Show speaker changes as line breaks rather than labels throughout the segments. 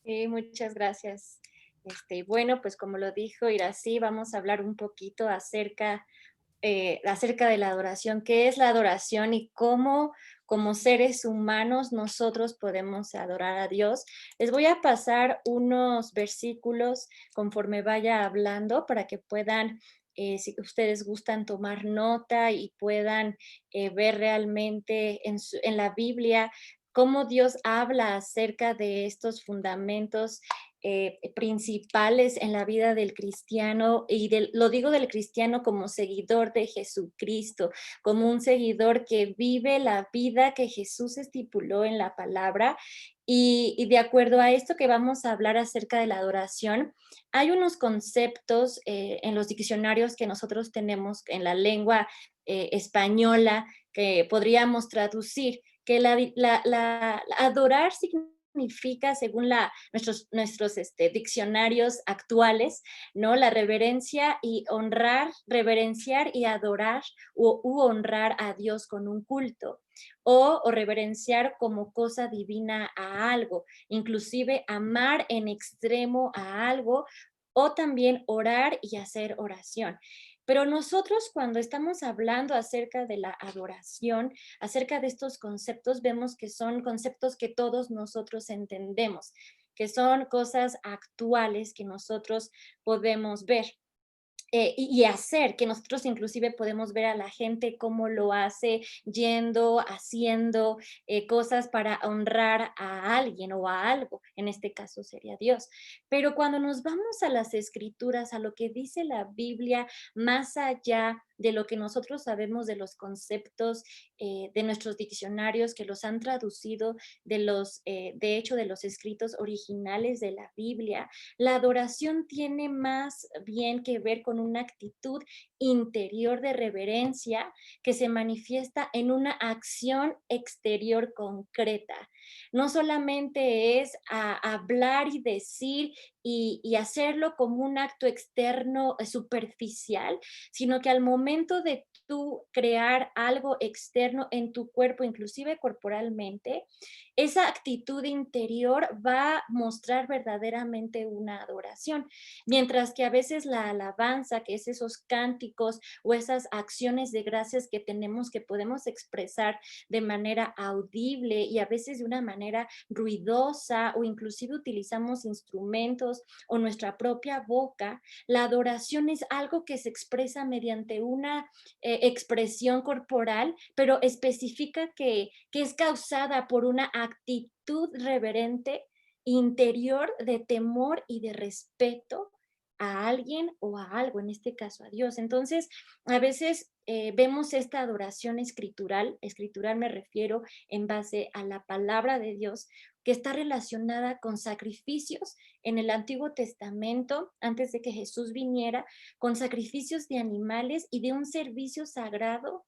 Muchas gracias. Bueno, pues como lo dijo Irací, vamos a hablar un poquito acerca de la adoración, qué es la adoración y cómo como seres humanos nosotros podemos adorar a Dios. Les voy a pasar unos versículos conforme vaya hablando para que puedan, si ustedes gustan, tomar nota y puedan ver realmente en la Biblia cómo Dios habla acerca de estos fundamentos principales en la vida del cristiano, y lo digo del cristiano como seguidor de Jesucristo, como un seguidor que vive la vida que Jesús estipuló en la palabra. Y de acuerdo a esto que vamos a hablar acerca de la adoración, hay unos conceptos en los diccionarios que nosotros tenemos en la lengua española que podríamos traducir, que adorar significa, según nuestros diccionarios actuales, ¿no? La reverencia y honrar, reverenciar y adorar u honrar a Dios con un culto, o reverenciar como cosa divina a algo, inclusive amar en extremo a algo, o también orar y hacer oración. Pero nosotros cuando estamos hablando acerca de la adoración, acerca de estos conceptos, vemos que son conceptos que todos nosotros entendemos, que son cosas actuales que nosotros podemos ver. Y hacer, que nosotros inclusive podemos ver a la gente cómo lo hace, yendo, haciendo cosas para honrar a alguien o a algo, en este caso sería Dios. Pero cuando nos vamos a las escrituras, a lo que dice la Biblia, más allá de lo que nosotros sabemos de los conceptos de nuestros diccionarios que los han traducido de hecho, de los escritos originales de la Biblia, la adoración tiene más bien que ver con una actitud interior de reverencia que se manifiesta en una acción exterior concreta. No solamente es hablar y decir y hacerlo como un acto externo superficial, sino que al momento de tú crear algo externo en tu cuerpo, inclusive corporalmente, esa actitud interior va a mostrar verdaderamente una adoración, mientras que a veces la alabanza, que es esos cánticos o esas acciones de gracias que tenemos, que podemos expresar de manera audible y a veces de una manera ruidosa, o inclusive utilizamos instrumentos o nuestra propia boca, la adoración es algo que se expresa mediante una expresión corporal, pero especifica que es causada por una actitud reverente interior de temor y de respeto a alguien o a algo, en este caso a Dios. Entonces, a veces vemos esta adoración escritural me refiero en base a la palabra de Dios, que está relacionada con sacrificios en el Antiguo Testamento, antes de que Jesús viniera, con sacrificios de animales y de un servicio sagrado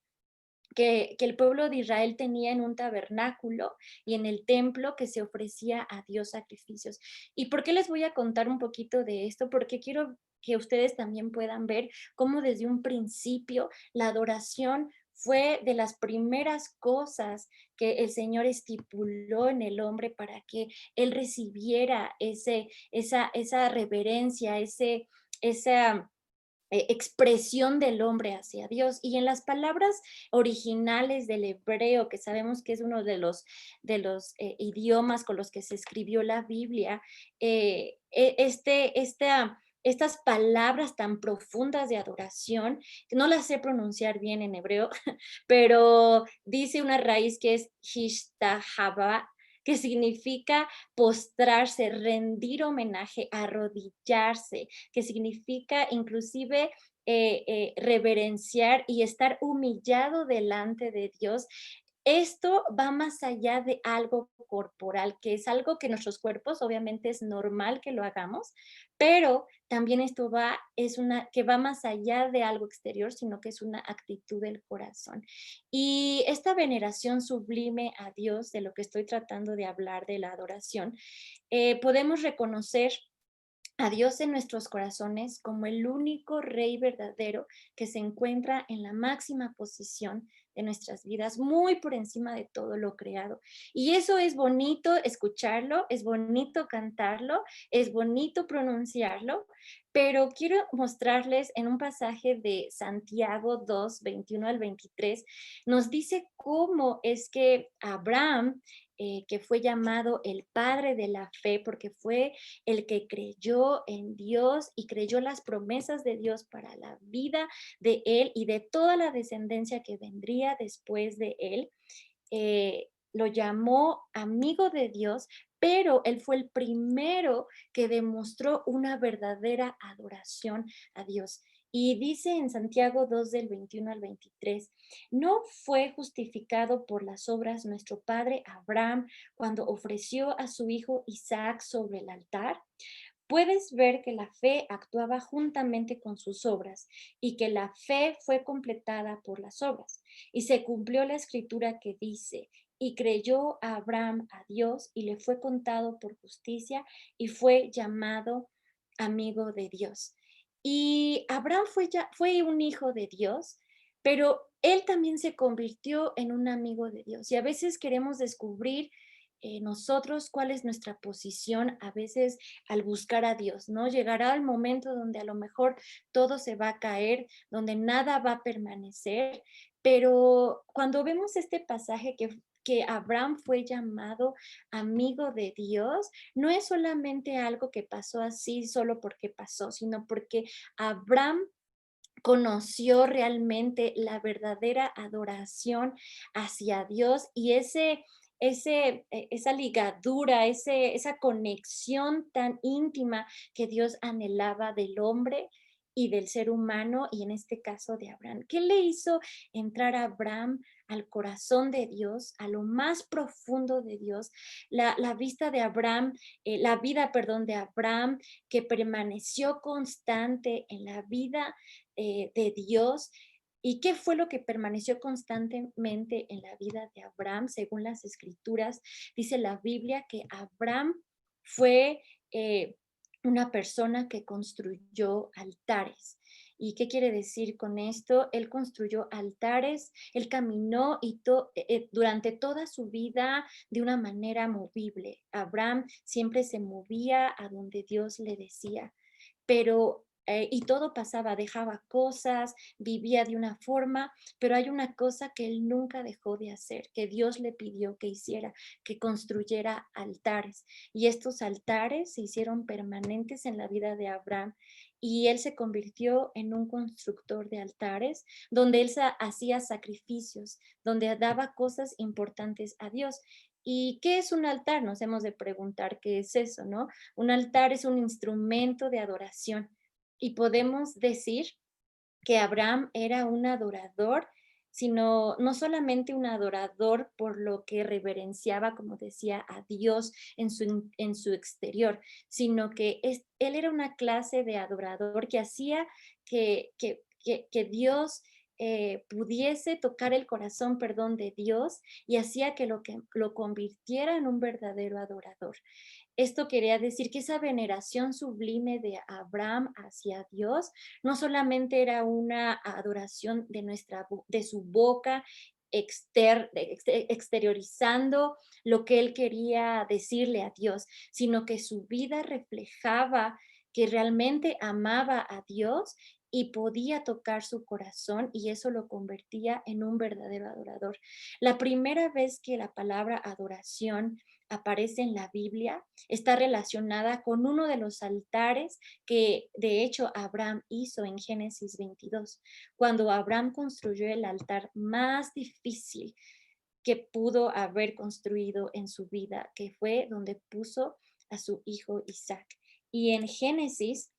que el pueblo de Israel tenía en un tabernáculo y en el templo, que se ofrecía a Dios sacrificios. ¿Y por qué les voy a contar un poquito de esto? Porque quiero que ustedes también puedan ver cómo desde un principio la adoración fue de las primeras cosas que el Señor estipuló en el hombre para que él recibiera esa reverencia, esa expresión del hombre hacia Dios. Y en las palabras originales del hebreo, que sabemos que es uno de los idiomas con los que se escribió la Biblia, estas palabras tan profundas de adoración, que no las sé pronunciar bien en hebreo, pero dice una raíz que es hishtahaba, que significa postrarse, rendir homenaje, arrodillarse, que significa inclusive reverenciar y estar humillado delante de Dios. Esto va más allá de algo corporal, que es algo que nuestros cuerpos obviamente es normal que lo hagamos, pero también esto que va más allá de algo exterior, sino que es una actitud del corazón. Y esta veneración sublime a Dios, de lo que estoy tratando de hablar, de la adoración, podemos reconocer a Dios en nuestros corazones como el único Rey verdadero que se encuentra en la máxima posición de nuestras vidas, muy por encima de todo lo creado. Y eso es bonito escucharlo, es bonito cantarlo, es bonito pronunciarlo, pero quiero mostrarles en un pasaje de Santiago 2, 21 al 23, nos dice cómo es que Abraham, que fue llamado el padre de la fe, porque fue el que creyó en Dios y creyó las promesas de Dios para la vida de él y de toda la descendencia que vendría después de él. Lo llamó amigo de Dios, pero él fue el primero que demostró una verdadera adoración a Dios. Y dice en Santiago 2 del 21 al 23, ¿no fue justificado por las obras nuestro padre Abraham cuando ofreció a su hijo Isaac sobre el altar? Puedes ver que la fe actuaba juntamente con sus obras y que la fe fue completada por las obras. Y se cumplió la escritura que dice, y creyó a Abraham a Dios y le fue contado por justicia y fue llamado amigo de Dios. Y Abraham fue un hijo de Dios, pero él también se convirtió en un amigo de Dios. Y a veces queremos descubrir nosotros cuál es nuestra posición a veces al buscar a Dios, ¿no? Llegará el momento donde a lo mejor todo se va a caer, donde nada va a permanecer, pero cuando vemos este pasaje que Abraham fue llamado amigo de Dios, no es solamente algo que pasó así solo porque pasó, sino porque Abraham conoció realmente la verdadera adoración hacia Dios y esa ligadura, esa conexión tan íntima que Dios anhelaba del hombre y del ser humano, y en este caso de Abraham. ¿Qué le hizo entrar a Abraham al corazón de Dios, a lo más profundo de Dios? La vista de Abraham, la vida, perdón, de Abraham, que permaneció constante en la vida de Dios. ¿Y qué fue lo que permaneció constantemente en la vida de Abraham? Según las escrituras, dice la Biblia que Abraham fue una persona que construyó altares. ¿Y qué quiere decir con esto? Él construyó altares, él caminó durante toda su vida de una manera movible. Abraham siempre se movía a donde Dios le decía, pero y todo pasaba, dejaba cosas, vivía de una forma, pero hay una cosa que él nunca dejó de hacer, que Dios le pidió que hiciera, que construyera altares. Y estos altares se hicieron permanentes en la vida de Abraham y él se convirtió en un constructor de altares, donde él hacía sacrificios, donde daba cosas importantes a Dios. ¿Y qué es un altar? Nos hemos de preguntar qué es eso, ¿no? Un altar es un instrumento de adoración y podemos decir que Abraham era un adorador, sino no solamente un adorador por lo que reverenciaba, como decía, a Dios en su exterior, sino que él era una clase de adorador que hacía que Dios pudiese tocar el corazón, perdón, de Dios y hacía que lo convirtiera en un verdadero adorador. Esto quería decir que esa veneración sublime de Abraham hacia Dios no solamente era una adoración de su boca, exteriorizando lo que él quería decirle a Dios, sino que su vida reflejaba que realmente amaba a Dios y podía tocar su corazón y eso lo convertía en un verdadero adorador. La primera vez que la palabra adoración aparece en la Biblia está relacionada con uno de los altares que de hecho Abraham hizo en Génesis 22, cuando Abraham construyó el altar más difícil que pudo haber construido en su vida, que fue donde puso a su hijo Isaac. Y en Génesis,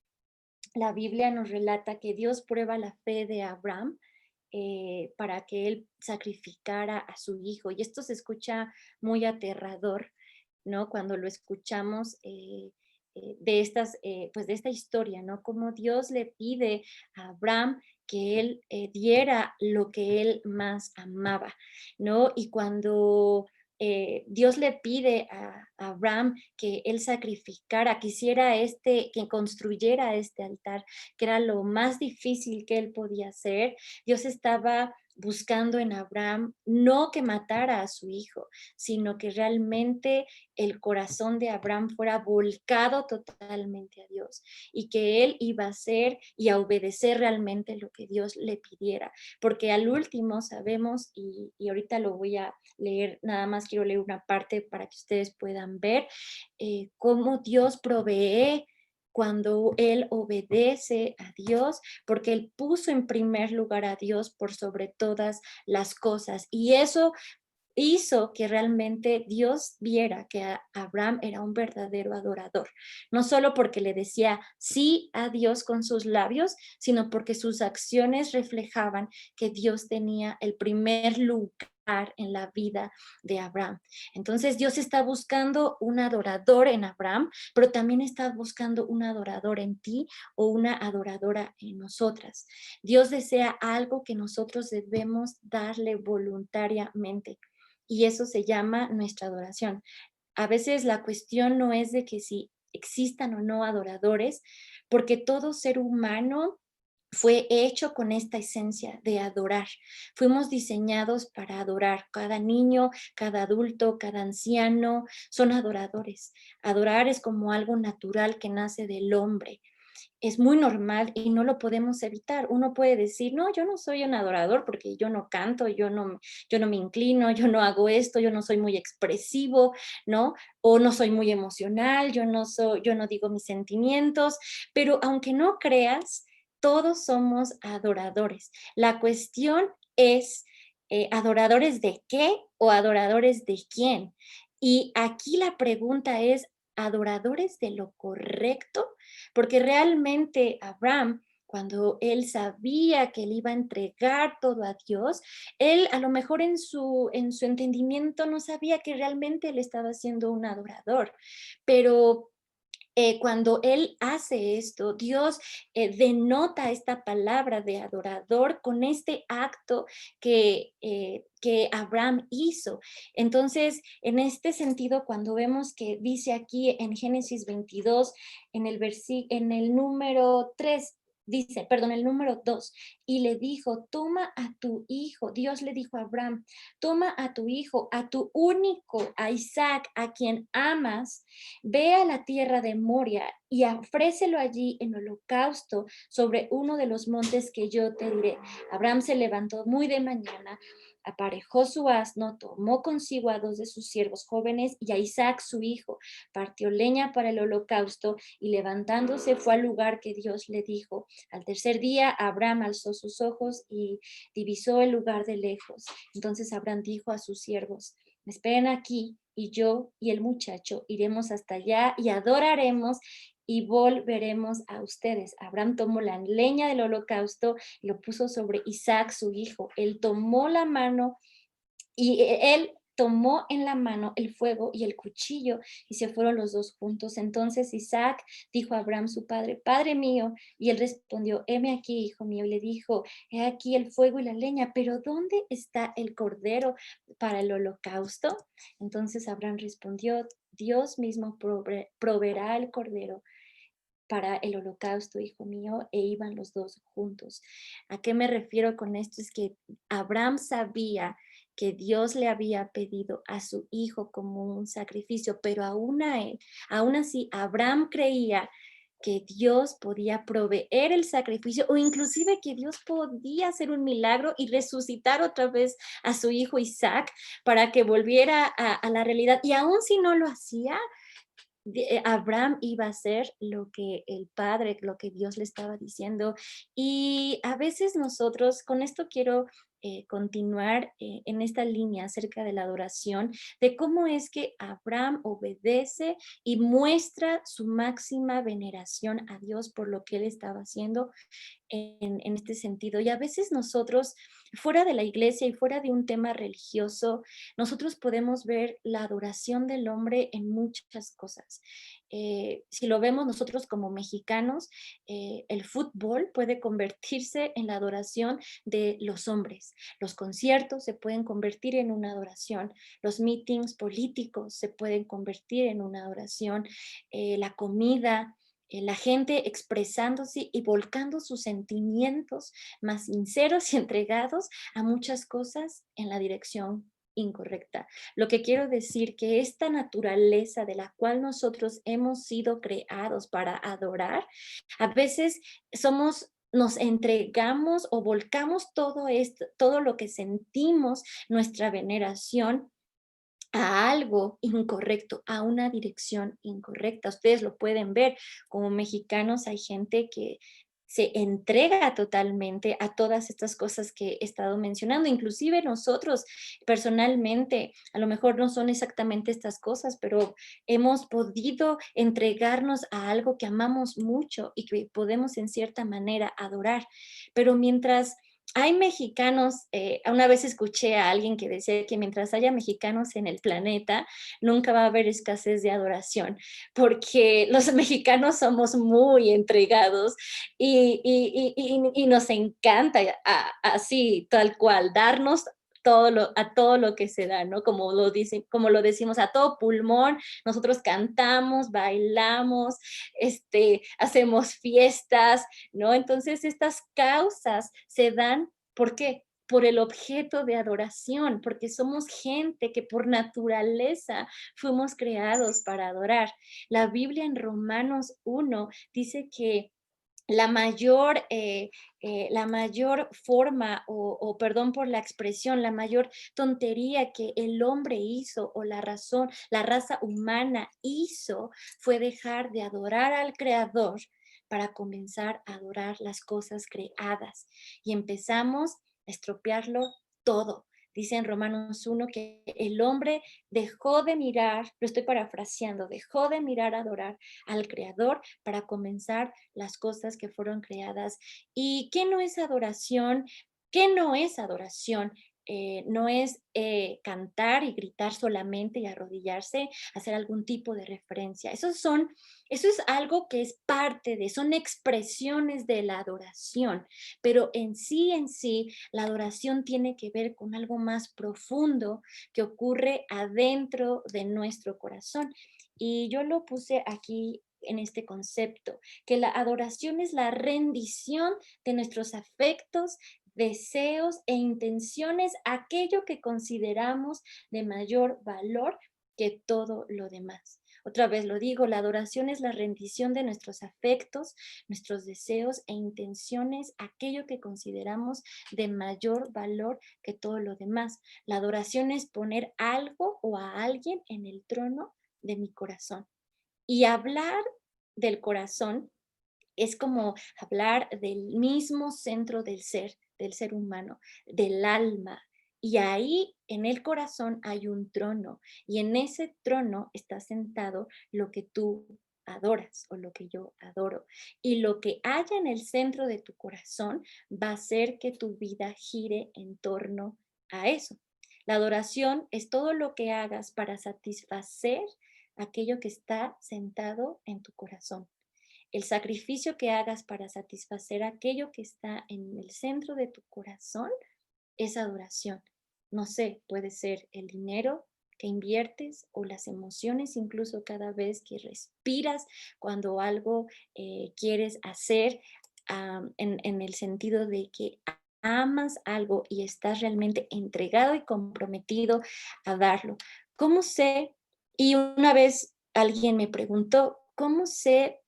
la Biblia nos relata que Dios prueba la fe de Abraham para que él sacrificara a su hijo. Y esto se escucha muy aterrador, ¿no? Cuando lo escuchamos pues de esta historia, ¿no? Como Dios le pide a Abraham que él diera lo que él más amaba, ¿no? Y Dios le pide a Abraham que él sacrificara, que hiciera que construyera este altar, que era lo más difícil que él podía hacer. Dios estaba buscando en Abraham no que matara a su hijo, sino que realmente el corazón de Abraham fuera volcado totalmente a Dios y que él iba a hacer y a obedecer realmente lo que Dios le pidiera, porque al último sabemos, y ahorita lo voy a leer, nada más quiero leer una parte para que ustedes puedan ver cómo Dios provee cuando Él obedece a Dios, porque Él puso en primer lugar a Dios por sobre todas las cosas. Y eso hizo que realmente Dios viera que Abraham era un verdadero adorador, no solo porque le decía sí a Dios con sus labios, sino porque sus acciones reflejaban que Dios tenía el primer lugar en la vida de Abraham. Entonces Dios está buscando un adorador en Abraham, pero también está buscando un adorador en ti o una adoradora en nosotras. Dios desea algo que nosotros debemos darle voluntariamente y eso se llama nuestra adoración. A veces la cuestión no es de que si existan o no adoradores, porque todo ser humano fue hecho con esta esencia de adorar. Fuimos diseñados para adorar. Cada niño, cada adulto, cada anciano son adoradores. Adorar es como algo natural que nace del hombre, es muy normal y no lo podemos evitar. Uno puede decir, no, yo no soy un adorador porque yo no canto, yo no me inclino, yo no hago esto, yo no soy muy expresivo, ¿no? O no soy muy emocional, yo no digo mis sentimientos, pero aunque no creas, todos somos adoradores. La cuestión es, ¿adoradores de qué o adoradores de quién? Y aquí la pregunta es, ¿adoradores de lo correcto? Porque realmente Abraham, cuando él sabía que él iba a entregar todo a Dios, él a lo mejor en su entendimiento no sabía que realmente él estaba siendo un adorador, pero cuando él hace esto, Dios denota esta palabra de adorador con este acto que Abraham hizo. Entonces, en este sentido, cuando vemos que dice aquí en Génesis 22, en el número 3, dice, perdón, el número 2, y le dijo, toma a tu hijo, Dios le dijo a Abraham, toma a tu hijo, a tu único, a Isaac, a quien amas, ve a la tierra de Moria y ofrécelo allí en holocausto sobre uno de los montes que yo te diré. Abraham se levantó muy de mañana, aparejó su asno, tomó consigo a dos de sus siervos jóvenes y a Isaac su hijo, partió leña para el holocausto y levantándose fue al lugar que Dios le dijo. Al tercer día Abraham alzó sus ojos y divisó el lugar de lejos. Entonces Abraham dijo a sus siervos, me esperen aquí y yo y el muchacho iremos hasta allá y adoraremos y volveremos a ustedes. Abraham tomó la leña del holocausto y lo puso sobre Isaac, su hijo. Él tomó la mano y él tomó en la mano el fuego y el cuchillo y se fueron los dos juntos. Entonces Isaac dijo a Abraham su padre, Padre mío, y él respondió, heme aquí, hijo mío, y le dijo, he aquí el fuego y la leña, pero ¿dónde está el cordero para el holocausto? Entonces Abraham respondió, Dios mismo proveerá el cordero para el holocausto, hijo mío, e iban los dos juntos. ¿A qué me refiero con esto? Es que Abraham sabía que Dios le había pedido a su hijo como un sacrificio, pero aún así, Abraham creía que Dios podía proveer el sacrificio o inclusive que Dios podía hacer un milagro y resucitar otra vez a su hijo Isaac para que volviera a la realidad. Y aún si no lo hacía, Abraham iba a hacer lo que el Padre, lo que Dios le estaba diciendo. Y a veces nosotros, con esto quiero continuar en esta línea acerca de la adoración, de cómo es que Abraham obedece y muestra su máxima veneración a Dios por lo que él estaba haciendo en este sentido. Y a veces nosotros, fuera de la iglesia y fuera de un tema religioso, nosotros podemos ver la adoración del hombre en muchas cosas. si lo vemos nosotros como mexicanos, el fútbol puede convertirse en la adoración de los hombres. Los conciertos se pueden convertir en una adoración. Los meetings políticos se pueden convertir en una adoración. La comida, la gente expresándose y volcando sus sentimientos más sinceros y entregados a muchas cosas en la dirección incorrecta. Lo que quiero decir que esta naturaleza de la cual nosotros hemos sido creados para adorar, a veces nos entregamos o volcamos todo esto, todo lo que sentimos, nuestra veneración a algo incorrecto, a una dirección incorrecta. Ustedes lo pueden ver, como mexicanos hay gente que se entrega totalmente a todas estas cosas que he estado mencionando. Inclusive nosotros personalmente, a lo mejor no son exactamente estas cosas, pero hemos podido entregarnos a algo que amamos mucho y que podemos en cierta manera adorar. Pero mientras hay mexicanos, una vez escuché a alguien que decía que mientras haya mexicanos en el planeta, nunca va a haber escasez de adoración, porque los mexicanos somos muy entregados y nos encanta así, tal cual, darnos a todo lo que se da, ¿no? Como lo decimos, a todo pulmón, nosotros cantamos, bailamos, hacemos fiestas, ¿no? Entonces estas causas se dan, ¿por qué? Por el objeto de adoración, porque somos gente que por naturaleza fuimos creados para adorar. La Biblia en Romanos 1 dice que la mayor forma, perdón por la expresión, la mayor tontería que el hombre hizo o la raza humana hizo fue dejar de adorar al Creador para comenzar a adorar las cosas creadas. Y empezamos a estropearlo todo. Dice en Romanos 1 que el hombre dejó de mirar, lo estoy parafraseando, dejó de mirar a adorar al Creador para comenzar las cosas que fueron creadas. ¿Y qué no es adoración? ¿Qué no es adoración? No es cantar y gritar solamente y arrodillarse, hacer algún tipo de referencia. Eso es algo que es parte son expresiones de la adoración, pero en sí, la adoración tiene que ver con algo más profundo que ocurre adentro de nuestro corazón. Y yo lo puse aquí en este concepto, que la adoración es la rendición de nuestros afectos, deseos e intenciones, aquello que consideramos de mayor valor que todo lo demás. Otra vez lo digo, la adoración es la rendición de nuestros afectos, nuestros deseos e intenciones, aquello que consideramos de mayor valor que todo lo demás. La adoración es poner algo o a alguien en el trono de mi corazón. Y hablar del corazón es como hablar del mismo centro del ser humano, del alma. Y ahí en el corazón hay un trono y en ese trono está sentado lo que tú adoras o lo que yo adoro. Y lo que haya en el centro de tu corazón va a hacer que tu vida gire en torno a eso. La adoración es todo lo que hagas para satisfacer aquello que está sentado en tu corazón. El sacrificio que hagas para satisfacer aquello que está en el centro de tu corazón es adoración. No sé, puede ser el dinero que inviertes o las emociones, incluso cada vez que respiras, cuando algo quieres hacer, en el sentido de que amas algo y estás realmente entregado y comprometido a darlo. ¿Cómo sé? Y una vez alguien me preguntó, ¿cómo sé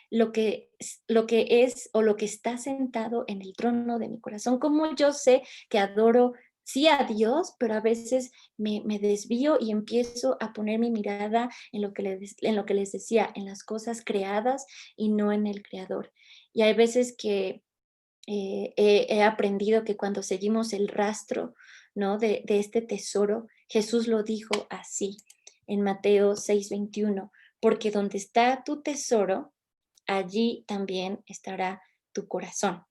lo que es o lo que está sentado en el trono de mi corazón? ¿Cómo yo sé que adoro, sí, a Dios, pero a veces me desvío y empiezo a poner mi mirada en lo que les decía, en las cosas creadas y no en el creador? Y hay veces que he aprendido que cuando seguimos el rastro, ¿no? De este tesoro, Jesús lo dijo así en Mateo 6:21, porque donde está tu tesoro, allí también estará tu corazón.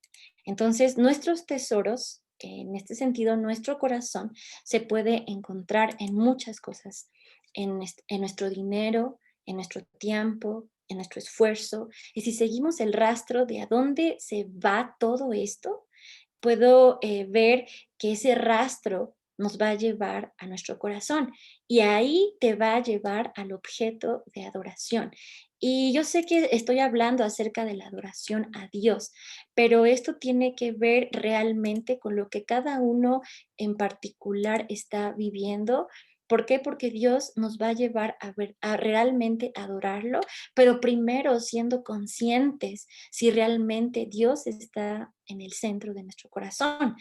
Entonces, nuestros tesoros, en este sentido, nuestro corazón se puede encontrar en muchas cosas, en nuestro dinero, en nuestro tiempo, en nuestro esfuerzo. Y si seguimos el rastro de a dónde se va todo esto, puedo ver que ese rastro nos va a llevar a nuestro corazón y ahí te va a llevar al objeto de adoración. Y yo sé que estoy hablando acerca de la adoración a Dios, pero esto tiene que ver realmente con lo que cada uno en particular está viviendo. ¿Por qué? Porque Dios nos va a llevar a ver, a realmente adorarlo, pero primero siendo conscientes si realmente Dios está en el centro de nuestro corazón.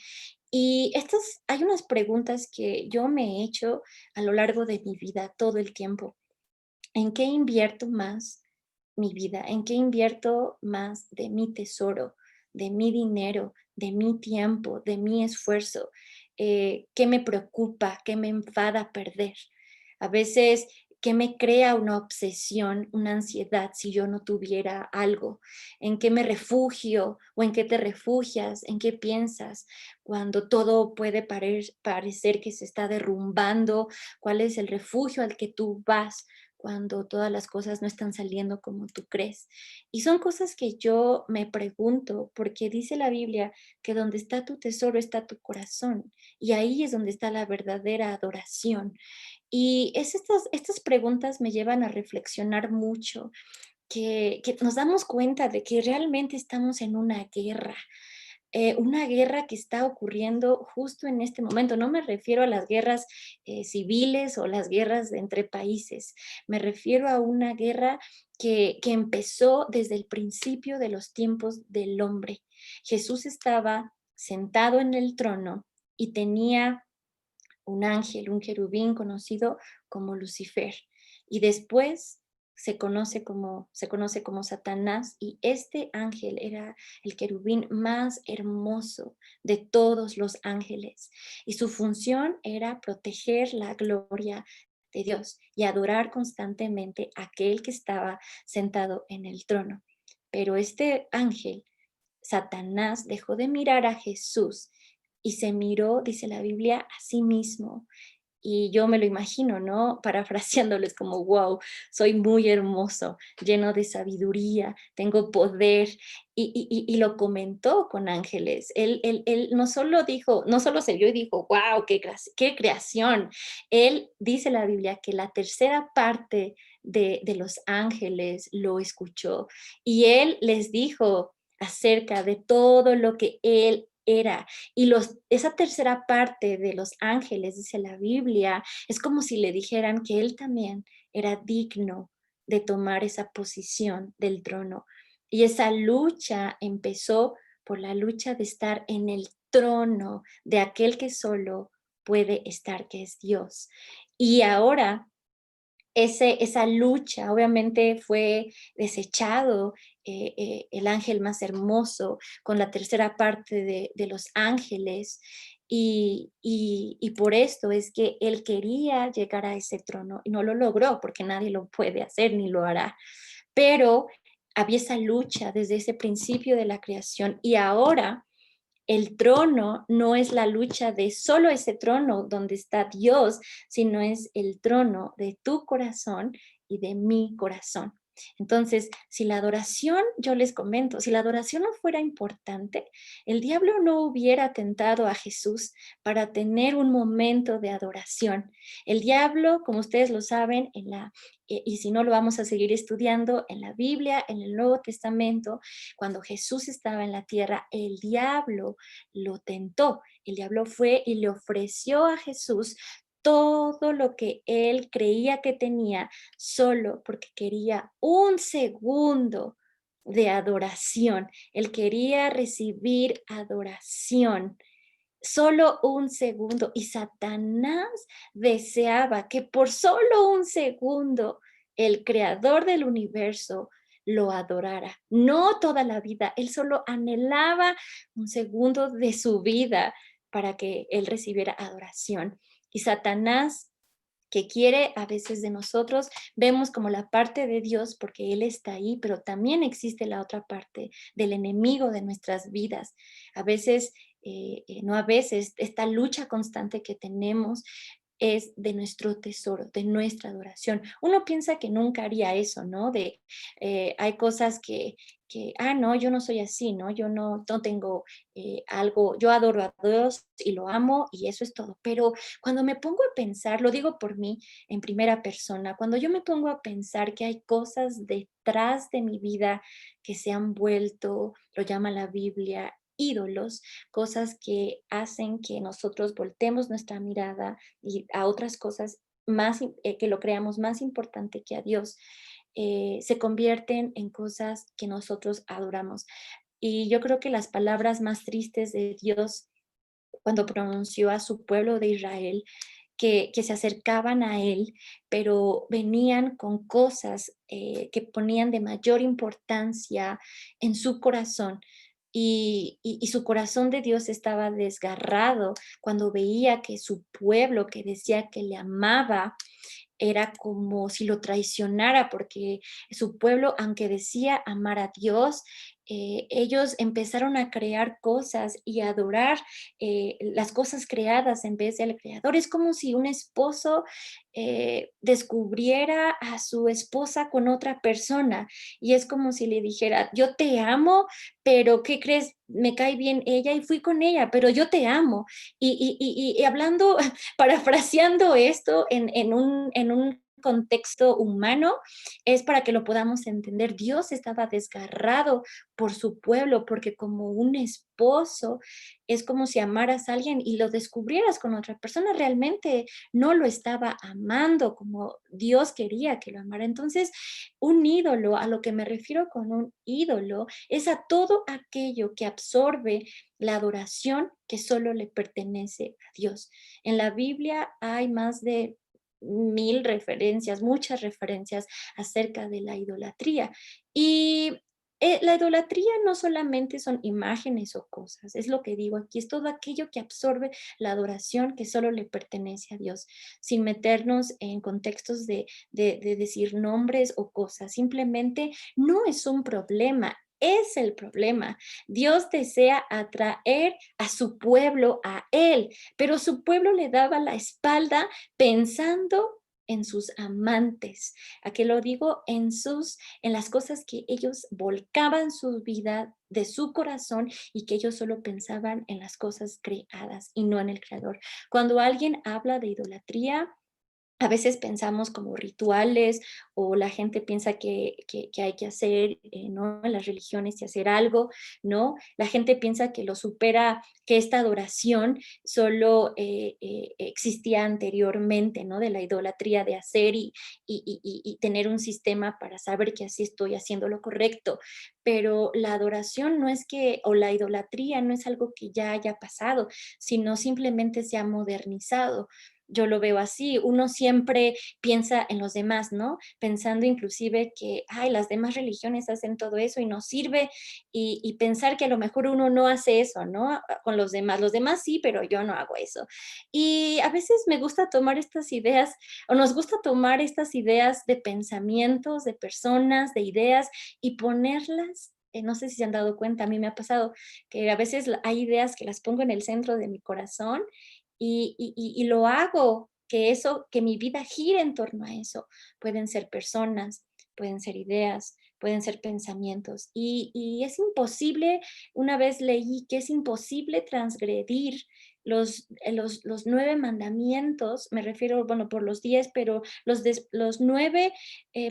Y estas, hay unas preguntas que yo me he hecho a lo largo de mi vida, todo el tiempo. ¿En qué invierto más mi vida? ¿En qué invierto más de mi tesoro, de mi dinero, de mi tiempo, de mi esfuerzo? ¿Qué me preocupa? ¿Qué me enfada perder? A veces, ¿qué me crea una obsesión, una ansiedad si yo no tuviera algo? ¿En qué me refugio o en qué te refugias? ¿En qué piensas cuando todo puede parecer que se está derrumbando? ¿Cuál es el refugio al que tú vas cuando todas las cosas no están saliendo como tú crees? Y son cosas que yo me pregunto, porque dice la Biblia que donde está tu tesoro está tu corazón, y ahí es donde está la verdadera adoración. Y estas preguntas me llevan a reflexionar mucho, que nos damos cuenta de que realmente estamos en una guerra que está ocurriendo justo en este momento. No me refiero a las guerras civiles o las guerras entre países, me refiero a una guerra que empezó desde el principio de los tiempos del hombre. Jesús estaba sentado en el trono y tenía un ángel, un querubín conocido como Lucifer. Y después se conoce como Satanás, y este ángel era el querubín más hermoso de todos los ángeles. Y su función era proteger la gloria de Dios y adorar constantemente a aquel que estaba sentado en el trono. Pero este ángel, Satanás, dejó de mirar a Jesús y se miró, dice la Biblia, a sí mismo. Y yo me lo imagino, ¿no? Parafraseándoles como, wow, soy muy hermoso, lleno de sabiduría, tengo poder. Y lo comentó con ángeles. Él no solo dijo, no solo se vio y dijo, wow, qué creación. Él dice la Biblia que la tercera parte de los ángeles lo escuchó y él les dijo acerca de todo lo que él era. Y esa tercera parte de los ángeles, dice la Biblia, es como si le dijeran que él también era digno de tomar esa posición del trono. Y esa lucha empezó por la lucha de estar en el trono de aquel que solo puede estar, que es Dios. Y ahora esa lucha obviamente fue desechado, el ángel más hermoso con la tercera parte de los ángeles, y por esto es que él quería llegar a ese trono y no lo logró porque nadie lo puede hacer ni lo hará. Pero había esa lucha desde ese principio de la creación, y ahora el trono no es la lucha de solo ese trono donde está Dios, sino es el trono de tu corazón y de mi corazón. Entonces, si la adoración, yo les comento, si la adoración no fuera importante, el diablo no hubiera tentado a Jesús para tener un momento de adoración. El diablo, como ustedes lo saben, y si no lo vamos a seguir estudiando en la Biblia, en el Nuevo Testamento, cuando Jesús estaba en la tierra, el diablo lo tentó. El diablo fue y le ofreció a Jesús todo lo que él creía que tenía solo porque quería un segundo de adoración. Él quería recibir adoración. Solo un segundo. Y Satanás deseaba que por solo un segundo el creador del universo lo adorara. No toda la vida. Él solo anhelaba un segundo de su vida para que él recibiera adoración. Y Satanás, que quiere a veces de nosotros, vemos como la parte de Dios porque Él está ahí, pero también existe la otra parte del enemigo de nuestras vidas. A veces, no a veces, esta lucha constante que tenemos, es de nuestro tesoro, de nuestra adoración. Uno piensa que nunca haría eso, ¿no? Hay cosas no, yo no soy así, ¿no? Yo no tengo algo, yo adoro a Dios y lo amo y eso es todo. Pero cuando me pongo a pensar, lo digo por mí en primera persona, cuando yo me pongo a pensar que hay cosas detrás de mi vida que se han vuelto, lo llama la Biblia, ídolos, cosas que hacen que nosotros voltemos nuestra mirada y a otras cosas que lo creamos más importante que a Dios, se convierten en cosas que nosotros adoramos. Y yo creo que las palabras más tristes de Dios cuando pronunció a su pueblo de Israel, que se acercaban a él, pero venían con cosas que ponían de mayor importancia en su corazón. Y su corazón de Dios estaba desgarrado cuando veía que su pueblo, que decía que le amaba, era como si lo traicionara, porque su pueblo, aunque decía amar a Dios, ellos empezaron a crear cosas y a adorar las cosas creadas en vez del creador. Es como si un esposo descubriera a su esposa con otra persona y es como si le dijera, yo te amo, pero ¿qué crees? Me cae bien ella y fui con ella, pero yo te amo. Y hablando, parafraseando esto en un contexto humano, es para que lo podamos entender. Dios estaba desgarrado por su pueblo, porque como un esposo es como si amaras a alguien y lo descubrieras con otra persona, realmente no lo estaba amando como Dios quería que lo amara. Entonces, un ídolo, a lo que me refiero con un ídolo, es a todo aquello que absorbe la adoración que solo le pertenece a Dios. En la Biblia hay más de 1000 referencias, muchas referencias acerca de la idolatría. Y la idolatría no solamente son imágenes o cosas, es lo que digo aquí, es todo aquello que absorbe la adoración que solo le pertenece a Dios, sin meternos en contextos de decir nombres o cosas. Simplemente no es un problema, es el problema. Dios desea atraer a su pueblo a Él, pero su pueblo le daba la espalda pensando en sus amantes. ¿A qué lo digo? En las cosas que ellos volcaban su vida de su corazón y que ellos solo pensaban en las cosas creadas y no en el creador. Cuando alguien habla de idolatría, a veces pensamos como rituales o la gente piensa que hay que hacer, ¿no? En las religiones y hacer algo, ¿no? La gente piensa que lo supera, que esta adoración solo existía anteriormente, ¿no? De la idolatría de hacer y tener un sistema para saber que así estoy haciendo lo correcto. Pero la adoración no es que, o la idolatría no es algo que ya haya pasado, sino simplemente se ha modernizado. Yo lo veo así, uno siempre piensa en los demás, ¿no? Pensando inclusive que, ay, las demás religiones hacen todo eso y no sirve, y pensar que a lo mejor uno no hace eso, ¿no? Con los demás sí, pero yo no hago eso. Y a veces me gusta tomar estas ideas, o nos gusta tomar estas ideas de pensamientos, de personas, de ideas, y ponerlas no sé si se han dado cuenta, a mí me ha pasado que a veces hay ideas que las pongo en el centro de mi corazón y lo hago, que mi vida gire en torno a eso. Pueden ser personas, pueden ser ideas, pueden ser pensamientos. Y es imposible, una vez leí que es imposible transgredir los 9 mandamientos, me refiero, bueno, por los 10, pero los 9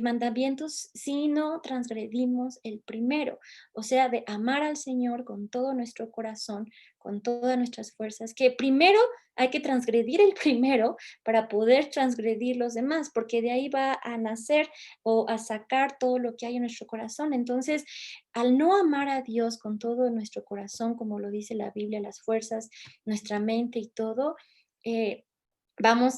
mandamientos si no transgredimos el primero, o sea, de amar al Señor con todo nuestro corazón, con todas nuestras fuerzas, que primero hay que transgredir el primero para poder transgredir los demás, porque de ahí va a nacer o a sacar todo lo que hay en nuestro corazón. Entonces, al no amar a Dios con todo nuestro corazón, como lo dice la Biblia, las fuerzas, nuestra mente y todo, eh,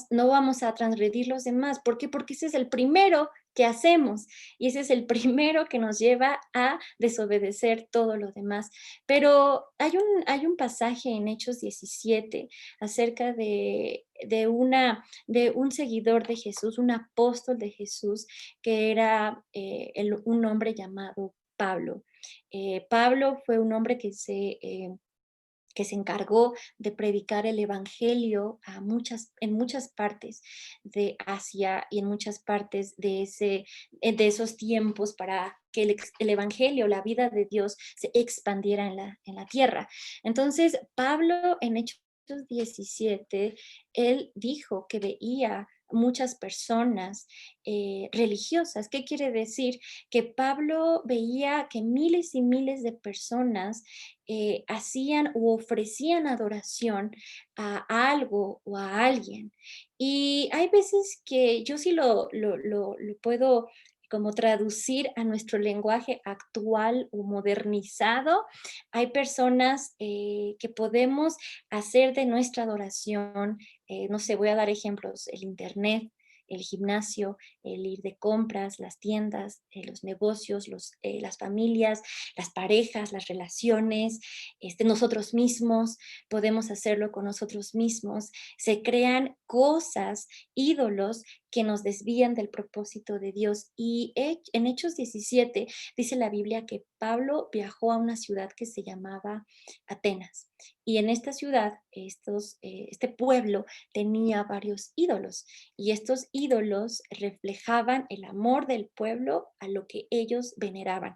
no vamos a transgredir los demás. ¿Por qué? Porque ese es el primero que hacemos y ese es el primero que nos lleva a desobedecer todo lo demás. Pero hay un pasaje en Hechos 17 acerca de un seguidor de Jesús, un apóstol de Jesús, que era un hombre llamado Pablo. Pablo fue un hombre que que se encargó de predicar el evangelio en muchas partes de Asia y en muchas partes de esos tiempos para que el evangelio, la vida de Dios se expandiera en la tierra. Entonces, Pablo en Hechos 17, él dijo que veía muchas personas religiosas. ¿Qué quiere decir? Que Pablo veía que miles y miles de personas hacían u ofrecían adoración a algo o a alguien. Y hay veces que yo sí lo puedo como traducir a nuestro lenguaje actual o modernizado. Hay personas que podemos hacer de nuestra adoración, no sé, voy a dar ejemplos, el Internet, el gimnasio, el ir de compras, las tiendas, los negocios, las familias, las parejas, las relaciones, nosotros mismos, podemos hacerlo con nosotros mismos. Se crean cosas, ídolos que nos desvían del propósito de Dios. Y en Hechos 17 dice la Biblia que Pablo viajó a una ciudad que se llamaba Atenas. Y en esta ciudad, este pueblo tenía varios ídolos y estos ídolos reflejaban el amor del pueblo a lo que ellos veneraban.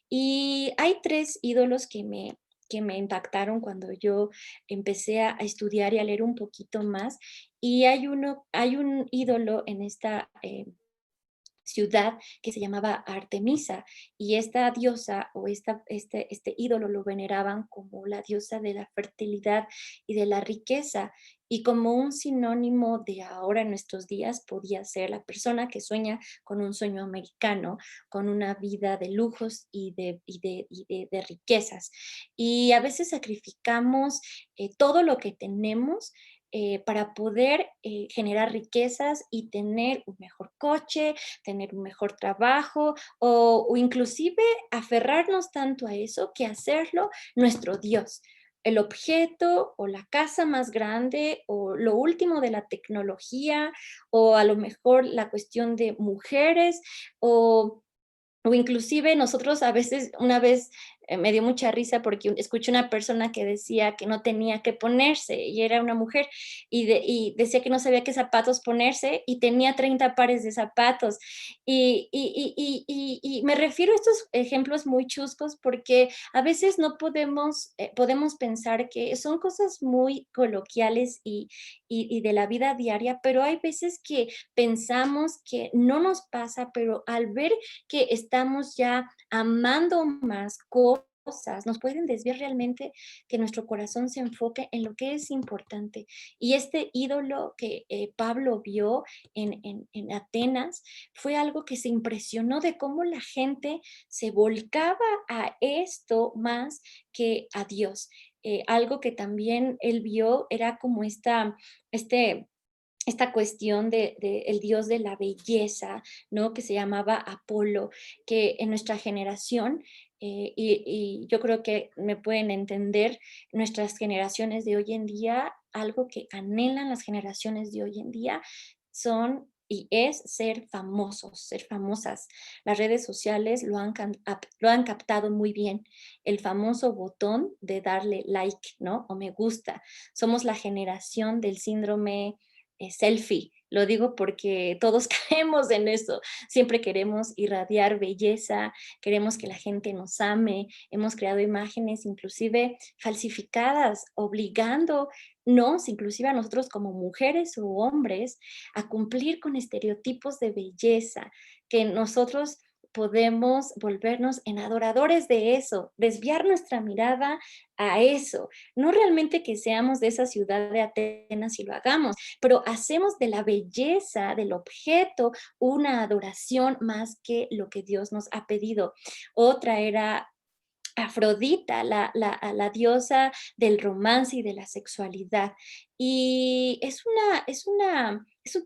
Y hay tres ídolos que me impactaron cuando yo empecé a estudiar y a leer un poquito más. Y hay un ídolo en esta ciudad que se llamaba Artemisa y esta diosa o este ídolo lo veneraban como la diosa de la fertilidad y de la riqueza y como un sinónimo de ahora en nuestros días podía ser la persona que sueña con un sueño americano, con una vida de lujos de riquezas. Y a veces sacrificamos todo lo que tenemos para poder generar riquezas y tener un mejor coche, tener un mejor trabajo o inclusive aferrarnos tanto a eso que hacerlo nuestro Dios. El objeto o la casa más grande o lo último de la tecnología o a lo mejor la cuestión de mujeres o inclusive nosotros a veces, una vez me dio mucha risa porque escuché una persona que decía que no tenía que ponerse y era una mujer y decía que no sabía qué zapatos ponerse y tenía 30 pares de zapatos. Y me refiero a estos ejemplos muy chuscos porque a veces no podemos pensar que son cosas muy coloquiales y de la vida diaria, pero hay veces que pensamos que no nos pasa, pero al ver que estamos ya amando más cosas, nos pueden desviar realmente que nuestro corazón se enfoque en lo que es importante. Y este ídolo que Pablo vio en Atenas fue algo que se impresionó de cómo la gente se volcaba a esto más que a Dios. Algo que también él vio era como este, esta cuestión de el dios de la belleza, ¿no? Que se llamaba Apolo, que en nuestra generación, y yo creo que me pueden entender nuestras generaciones de hoy en día, algo que anhelan las generaciones de hoy en día son y es ser famosos, ser famosas. Las redes sociales lo han captado muy bien. El famoso botón de darle like, ¿no? O me gusta. Somos la generación del síndrome selfie. Lo digo porque todos caemos en eso. Siempre queremos irradiar belleza, queremos que la gente nos ame. Hemos creado imágenes inclusive falsificadas, obligándonos, inclusive a nosotros como mujeres o hombres, a cumplir con estereotipos de belleza que nosotros podemos volvernos en adoradores de eso, desviar nuestra mirada a eso. No realmente que seamos de esa ciudad de Atenas y lo hagamos, pero hacemos de la belleza del objeto una adoración más que lo que Dios nos ha pedido. Otra era Afrodita, la diosa del romance y de la sexualidad. Y es un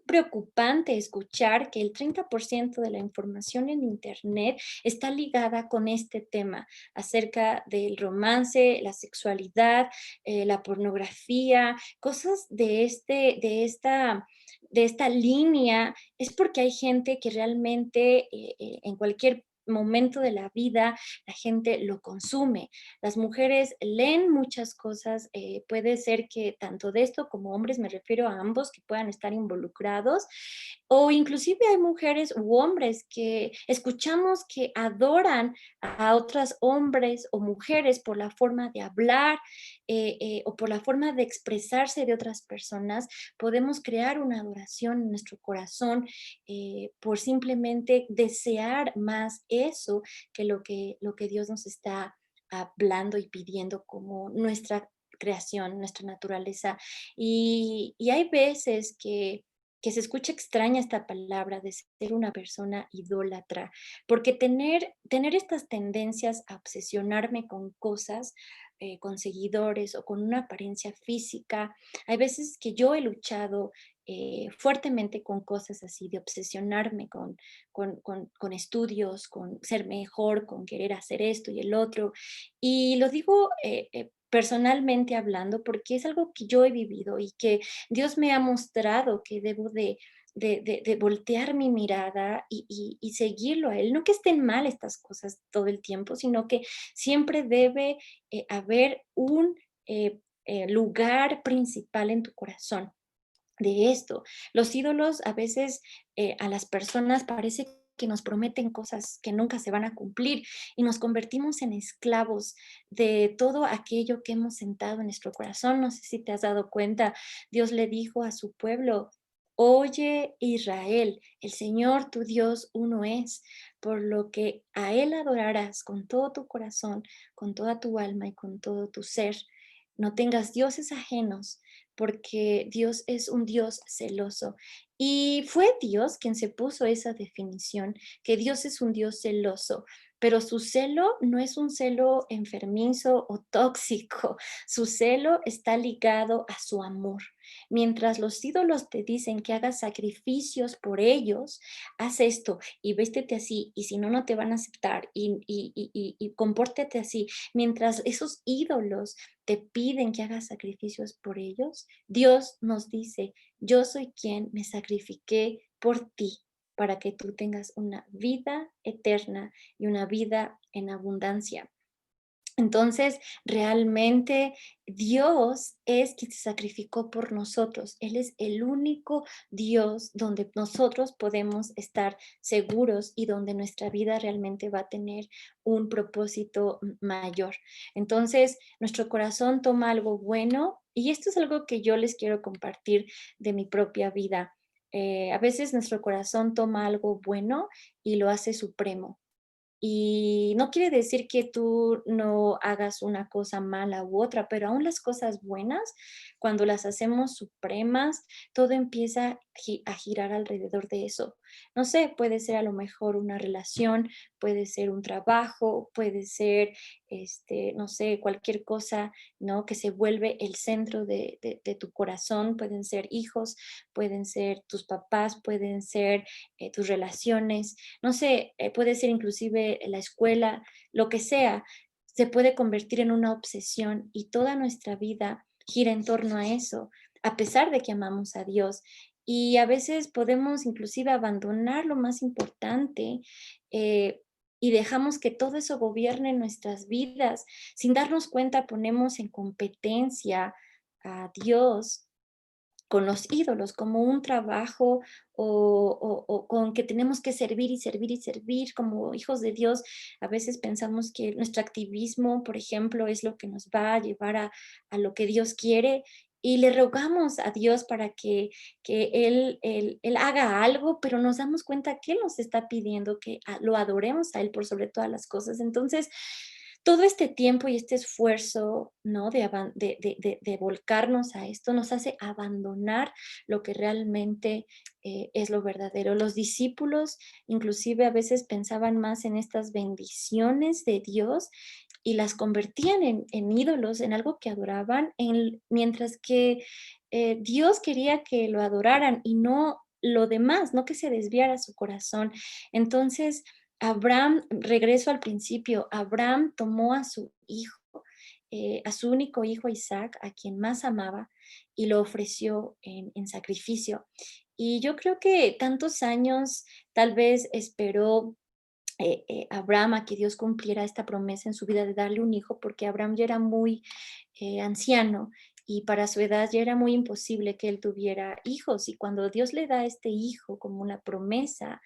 preocupante escuchar que el 30% de la información en Internet está ligada con este tema acerca del romance, la sexualidad, la pornografía, cosas de esta línea. Es porque hay gente que realmente en cualquier momento de la vida la gente lo consume. Las mujeres leen muchas cosas, puede ser que tanto de esto como hombres, me refiero a ambos, que puedan estar involucrados, o inclusive hay mujeres u hombres que escuchamos que adoran a otros hombres o mujeres por la forma de hablar, o por la forma de expresarse de otras personas. Podemos crear una adoración en nuestro corazón, por simplemente desear más eso que lo que Dios nos está hablando y pidiendo como nuestra creación, nuestra naturaleza. Y hay veces que se escucha extraña esta palabra de ser una persona idólatra, porque tener estas tendencias a obsesionarme con cosas, con seguidores o con una apariencia física, hay veces que yo he luchado fuertemente con cosas así, de obsesionarme con estudios, con ser mejor, con querer hacer esto y el otro. Y lo digo personalmente hablando porque es algo que yo he vivido y que Dios me ha mostrado que debo de voltear mi mirada y seguirlo a Él. No que estén mal estas cosas todo el tiempo, sino que siempre debe haber un lugar principal en tu corazón de esto. Los ídolos a veces a las personas parece que nos prometen cosas que nunca se van a cumplir y nos convertimos en esclavos de todo aquello que hemos sentado en nuestro corazón. No sé si te has dado cuenta, Dios le dijo a su pueblo: Oye Israel, el Señor tu Dios uno es, por lo que a Él adorarás con todo tu corazón, con toda tu alma y con todo tu ser. No tengas dioses ajenos, porque Dios es un Dios celoso. Y fue Dios quien se puso esa definición, que Dios es un Dios celoso, pero su celo no es un celo enfermizo o tóxico, su celo está ligado a su amor. Mientras los ídolos te dicen que hagas sacrificios por ellos, haz esto y véstete así, y si no, no te van a aceptar, y compórtate así. Mientras esos ídolos te piden que hagas sacrificios por ellos, Dios nos dice: yo soy quien me sacrifiqué por ti para que tú tengas una vida eterna y una vida en abundancia. Entonces, realmente Dios es quien se sacrificó por nosotros. Él es el único Dios donde nosotros podemos estar seguros y donde nuestra vida realmente va a tener un propósito mayor. Entonces, nuestro corazón toma algo bueno y esto es algo que yo les quiero compartir de mi propia vida. A veces nuestro corazón toma algo bueno y lo hace supremo. Y no quiere decir que tú no hagas una cosa mala u otra, pero aún las cosas buenas, cuando las hacemos supremas, todo empieza a girar alrededor de eso. No sé, puede ser a lo mejor una relación, puede ser un trabajo, puede ser, no sé, cualquier cosa, ¿no? Que se vuelve el centro de tu corazón. Pueden ser hijos, pueden ser tus papás, pueden ser tus relaciones, no sé, puede ser inclusive la escuela, lo que sea, se puede convertir en una obsesión y toda nuestra vida gira en torno a eso, a pesar de que amamos a Dios. Y a veces podemos inclusive abandonar lo más importante, y dejamos que todo eso gobierne nuestras vidas. Sin darnos cuenta, ponemos en competencia a Dios con los ídolos, como un trabajo o con que tenemos que servir y servir y servir como hijos de Dios. A veces pensamos que nuestro activismo, por ejemplo, es lo que nos va a llevar a lo que Dios quiere y le rogamos a Dios para que Él haga algo, pero nos damos cuenta que Él nos está pidiendo que lo adoremos a Él por sobre todas las cosas. Entonces, todo este tiempo y este esfuerzo, ¿no? De volcarnos a esto nos hace abandonar lo que realmente es lo verdadero. Los discípulos inclusive a veces pensaban más en estas bendiciones de Dios y las convertían en ídolos, en algo que adoraban, mientras que Dios quería que lo adoraran y no lo demás, no que se desviara su corazón. Entonces, Abraham, regreso al principio, Abraham tomó a su hijo, a su único hijo Isaac, a quien más amaba, y lo ofreció en sacrificio. Y yo creo que tantos años tal vez esperó Abraham a que Dios cumpliera esta promesa en su vida de darle un hijo, porque Abraham ya era muy anciano y para su edad ya era muy imposible que él tuviera hijos. Y cuando Dios le da este hijo como una promesa,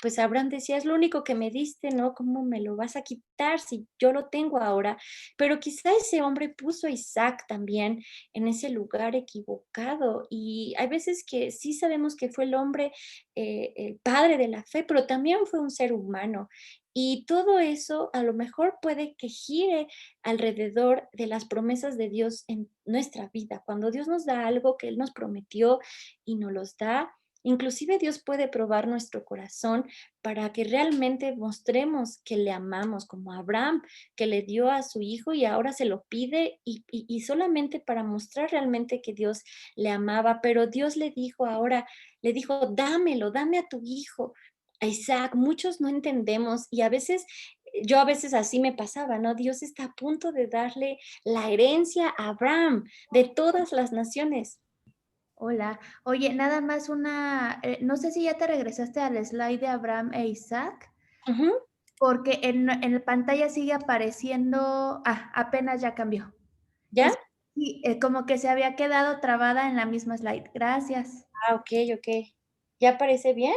pues Abraham decía, es lo único que me diste, ¿no? ¿Cómo me lo vas a quitar si yo lo tengo ahora? Pero quizá ese hombre puso a Isaac también en ese lugar equivocado. Y hay veces que sí sabemos que fue el hombre, el padre de la fe, pero también fue un ser humano. Y todo eso a lo mejor puede que gire alrededor de las promesas de Dios en nuestra vida. Cuando Dios nos da algo que Él nos prometió y nos los da, inclusive Dios puede probar nuestro corazón para que realmente mostremos que le amamos, como Abraham, que le dio a su hijo y ahora se lo pide y solamente para mostrar realmente que Dios le amaba, pero Dios le dijo ahora, le dijo, dámelo, dame a tu hijo, a Isaac. Muchos no entendemos y a veces, yo a veces así me pasaba, ¿no? Dios está a punto de darle la herencia a Abraham de todas las naciones.
Hola. Oye, nada más no sé si ya te regresaste al slide de Abraham e Isaac,
Ujú,
porque en la pantalla sigue apareciendo, apenas ya cambió.
¿ya?
Es sí, como que se había quedado trabada en la misma slide. Gracias.
Okey, okey. ¿Ya parece bien?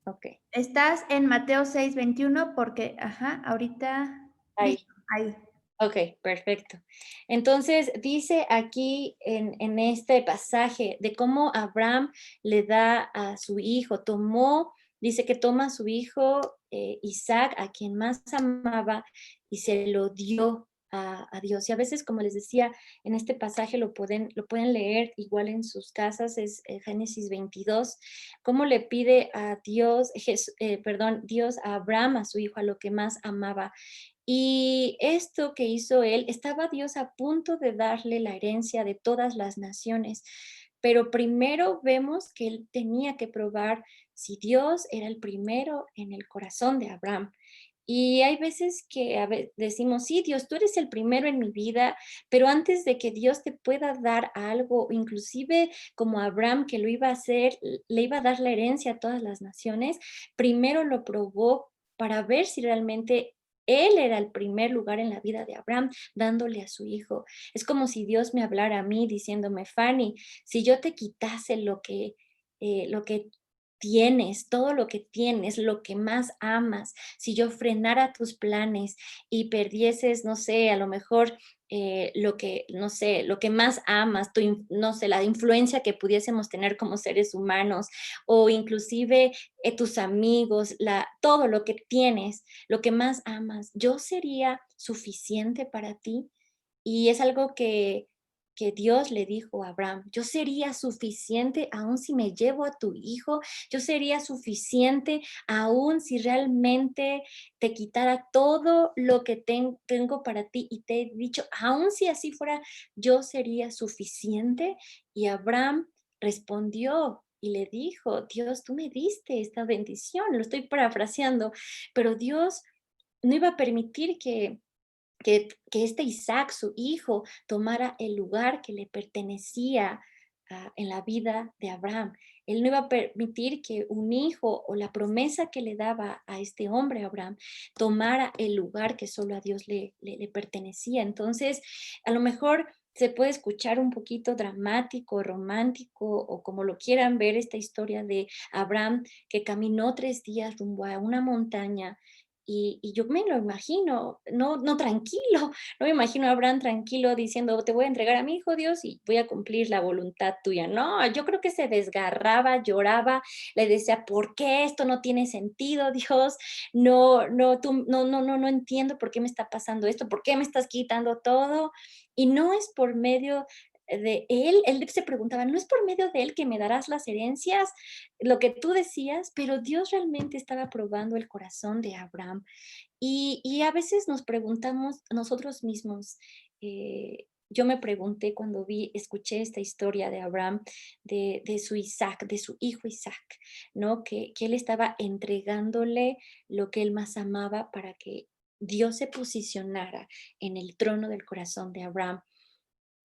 Okey,
Estás en Mateo 6:21 porque ahorita
ahí.
listo, ahí.
Okey, perfecto. Entonces, dice aquí en este pasaje de cómo Abraham le da a su hijo, dice que toma a su hijo, Isaac, a quien más amaba, y se lo dio a Dios. Y a veces, como les decía, en este pasaje lo pueden leer igual en sus casas, es, Génesis 22, cómo le pide a Dios, Dios a Abraham, a su hijo, a lo que más amaba. Y esto que hizo él, estaba Dios a punto de darle la herencia de todas las naciones, pero primero vemos que él tenía que probar si Dios era el primero en el corazón de Abraham. Y hay veces que decimos, sí, Dios, tú eres el primero en mi vida, pero antes de que Dios te pueda dar algo, inclusive como Abraham que lo iba a hacer, le iba a dar la herencia a todas las naciones, primero lo probó para ver si realmente él era el primer lugar en la vida de Abraham, dándole a su hijo. Es como si Dios me hablara a mí diciéndome, Fanny, si yo te quitase lo que tienes, todo lo que tienes, lo que más amas, si yo frenara tus planes y perdieses, no sé, a lo mejor lo que, no sé, lo que más amas, no sé, la influencia que pudiésemos tener como seres humanos o inclusive tus amigos, todo lo que tienes, lo que más amas, ¿yo sería suficiente para ti? Y es algo que Dios le dijo a Abraham, yo sería suficiente aún si me llevo a tu hijo, yo sería suficiente aún si realmente te quitara todo lo que tengo para ti y te he dicho, aún si así fuera, yo sería suficiente. Y Abraham respondió y le dijo, Dios, tú me diste esta bendición, lo estoy parafraseando, pero Dios no iba a permitir que este Isaac, su hijo, tomara el lugar que le pertenecía en la vida de Abraham. Él no iba a permitir que un hijo o la promesa que le daba a este hombre, Abraham, tomara el lugar que solo a Dios le pertenecía. Entonces, a lo mejor se puede escuchar un poquito dramático, romántico o como lo quieran ver esta historia de Abraham que caminó 3 días rumbo a una montaña y yo me lo imagino, no tranquilo, no me imagino a Abraham tranquilo diciendo: "Te voy a entregar a mi hijo, Dios, y voy a cumplir la voluntad tuya". No, yo creo que se desgarraba, lloraba, le decía: "¿Por qué esto no tiene sentido, Dios? No entiendo por qué me está pasando esto, ¿por qué me estás quitando todo?". Y no es por medio de él se preguntaba: "¿No es por medio de él que me darás las herencias?". Lo que tú decías, pero Dios realmente estaba probando el corazón de Abraham. Y a veces nos preguntamos a nosotros mismos, yo me pregunté cuando escuché esta historia de Abraham, de su Isaac, de su hijo Isaac, ¿no? Que él estaba entregándole lo que él más amaba para que Dios se posicionara en el trono del corazón de Abraham.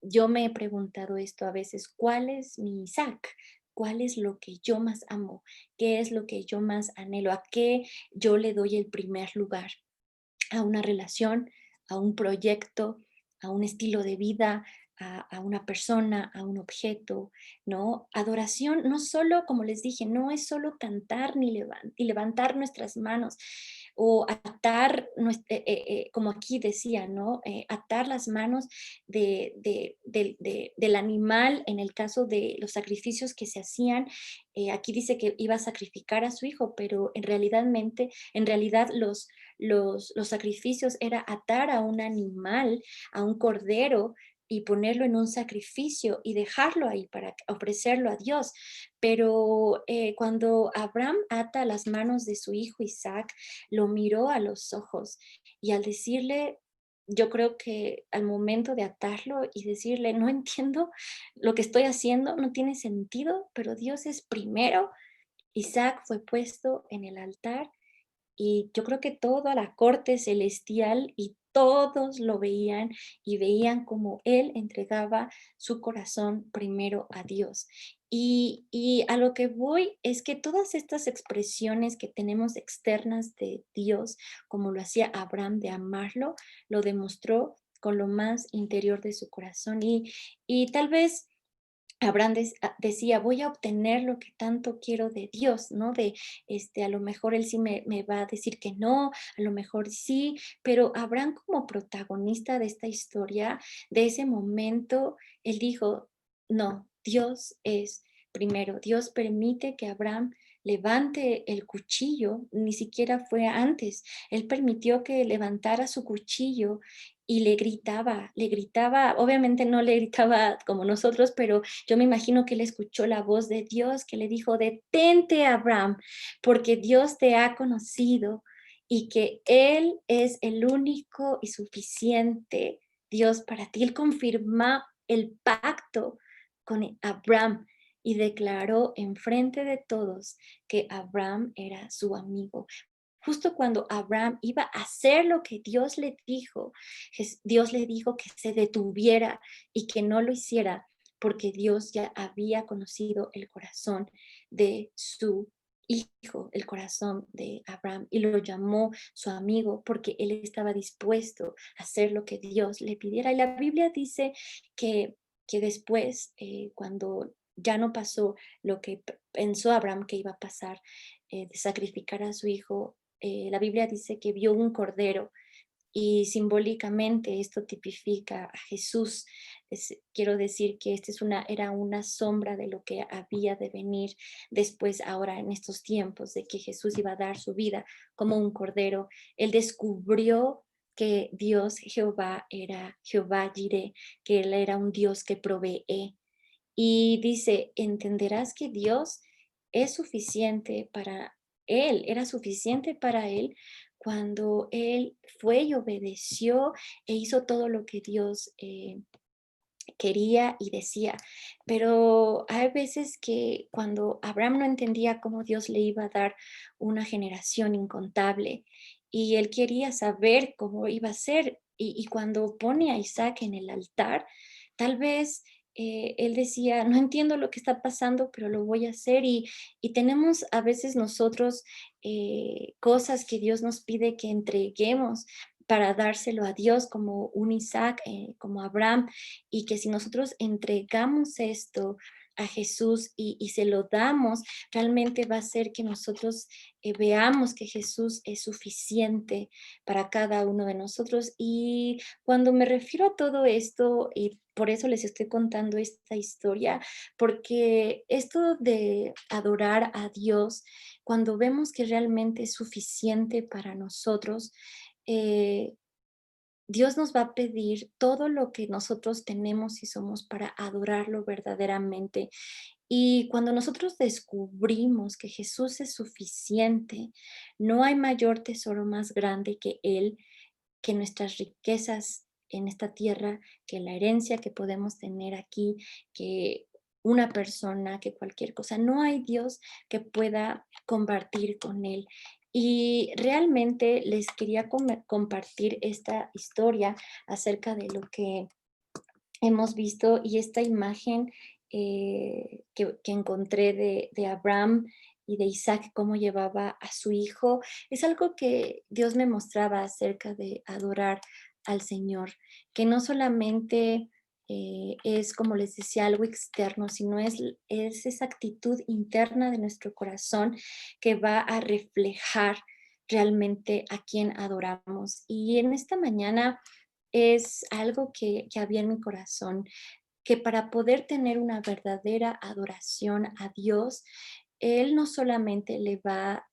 Yo me he preguntado esto a veces, ¿cuál es mi Isaac? cuál es lo que yo más amo, qué es lo que yo más anhelo, a qué yo le doy el primer lugar, a una relación, a un proyecto, a un estilo de vida, a una persona, a un objeto, ¿no? Adoración, no solo, como les dije, no es solo cantar ni y levantar nuestras manos o atar, como aquí decía, ¿no? Atar las manos del animal en el caso de los sacrificios que se hacían. Aquí dice que iba a sacrificar a su hijo, pero en realidad los sacrificios era atar a un animal, a un cordero, y ponerlo en un sacrificio y dejarlo ahí para ofrecerlo a Dios. Pero cuando Abraham ata las manos de su hijo Isaac, lo miró a los ojos y al decirle, yo creo que al momento de atarlo y decirle, no entiendo lo que estoy haciendo, no tiene sentido, pero Dios es primero. Isaac fue puesto en el altar y yo creo que toda la corte celestial y todos lo veían y veían como él entregaba su corazón primero a Dios. Y a lo que voy es que todas estas expresiones que tenemos externas de Dios, como lo hacía Abraham de amarlo, lo demostró con lo más interior de su corazón. Y tal vez Abraham decía, voy a obtener lo que tanto quiero de Dios, ¿no? A lo mejor él sí me va a decir que no, a lo mejor sí, pero Abraham como protagonista de esta historia, de ese momento, él dijo, no, Dios es primero. Dios permite que Abraham levante el cuchillo, ni siquiera fue antes. Él permitió que levantara su cuchillo y le gritaba, obviamente no le gritaba como nosotros, pero yo me imagino que él escuchó la voz de Dios que le dijo, detente, Abraham, porque Dios te ha conocido y que Él es el único y suficiente Dios para ti. Él confirmó el pacto con Abraham y declaró enfrente de todos que Abraham era su amigo. Justo cuando Abraham iba a hacer lo que Dios le dijo, Dios le dijo que se detuviera y que no lo hiciera porque Dios ya había conocido el corazón de su hijo, el corazón de Abraham, y lo llamó su amigo porque él estaba dispuesto a hacer lo que Dios le pidiera. Y la Biblia dice que después, cuando ya no pasó lo que pensó Abraham que iba a pasar, de sacrificar a su hijo, la Biblia dice que vio un cordero y simbólicamente esto tipifica a Jesús. Quiero decir que era una sombra de lo que había de venir después, ahora en estos tiempos, de que Jesús iba a dar su vida como un cordero. Él descubrió que Dios Jehová era Jehová Jireh, que Él era un Dios que provee. Y dice, entenderás que Dios es suficiente para él, era suficiente para él cuando él fue y obedeció e hizo todo lo que Dios quería y decía. Pero hay veces que cuando Abraham no entendía cómo Dios le iba a dar una generación incontable y él quería saber cómo iba a ser, y cuando pone a Isaac en el altar, tal vez él decía, no entiendo lo que está pasando, pero lo voy a hacer. Y tenemos a veces nosotros cosas que Dios nos pide que entreguemos para dárselo a Dios, como un Isaac, como Abraham, y que si nosotros entregamos esto a Jesús y se lo damos, realmente va a ser que nosotros veamos que Jesús es suficiente para cada uno de nosotros. Y cuando me refiero a todo esto, y por eso les estoy contando esta historia, porque esto de adorar a Dios, cuando vemos que realmente es suficiente para nosotros, eh, Dios nos va a pedir todo lo que nosotros tenemos y somos para adorarlo verdaderamente. Y cuando nosotros descubrimos que Jesús es suficiente, no hay mayor tesoro más grande que Él, que nuestras riquezas en esta tierra, que la herencia que podemos tener aquí, que una persona, que cualquier cosa. No hay Dios que pueda compartir con Él. Y realmente les quería compartir esta historia acerca de lo que hemos visto y esta imagen que encontré de Abraham y de Isaac, cómo llevaba a su hijo, es algo que Dios me mostraba acerca de adorar al Señor, que no solamente es, como les decía, algo externo, sino es esa actitud interna de nuestro corazón que va a reflejar realmente a quien adoramos. Y en esta mañana es algo que había en mi corazón, que para poder tener una verdadera adoración a Dios, Él no solamente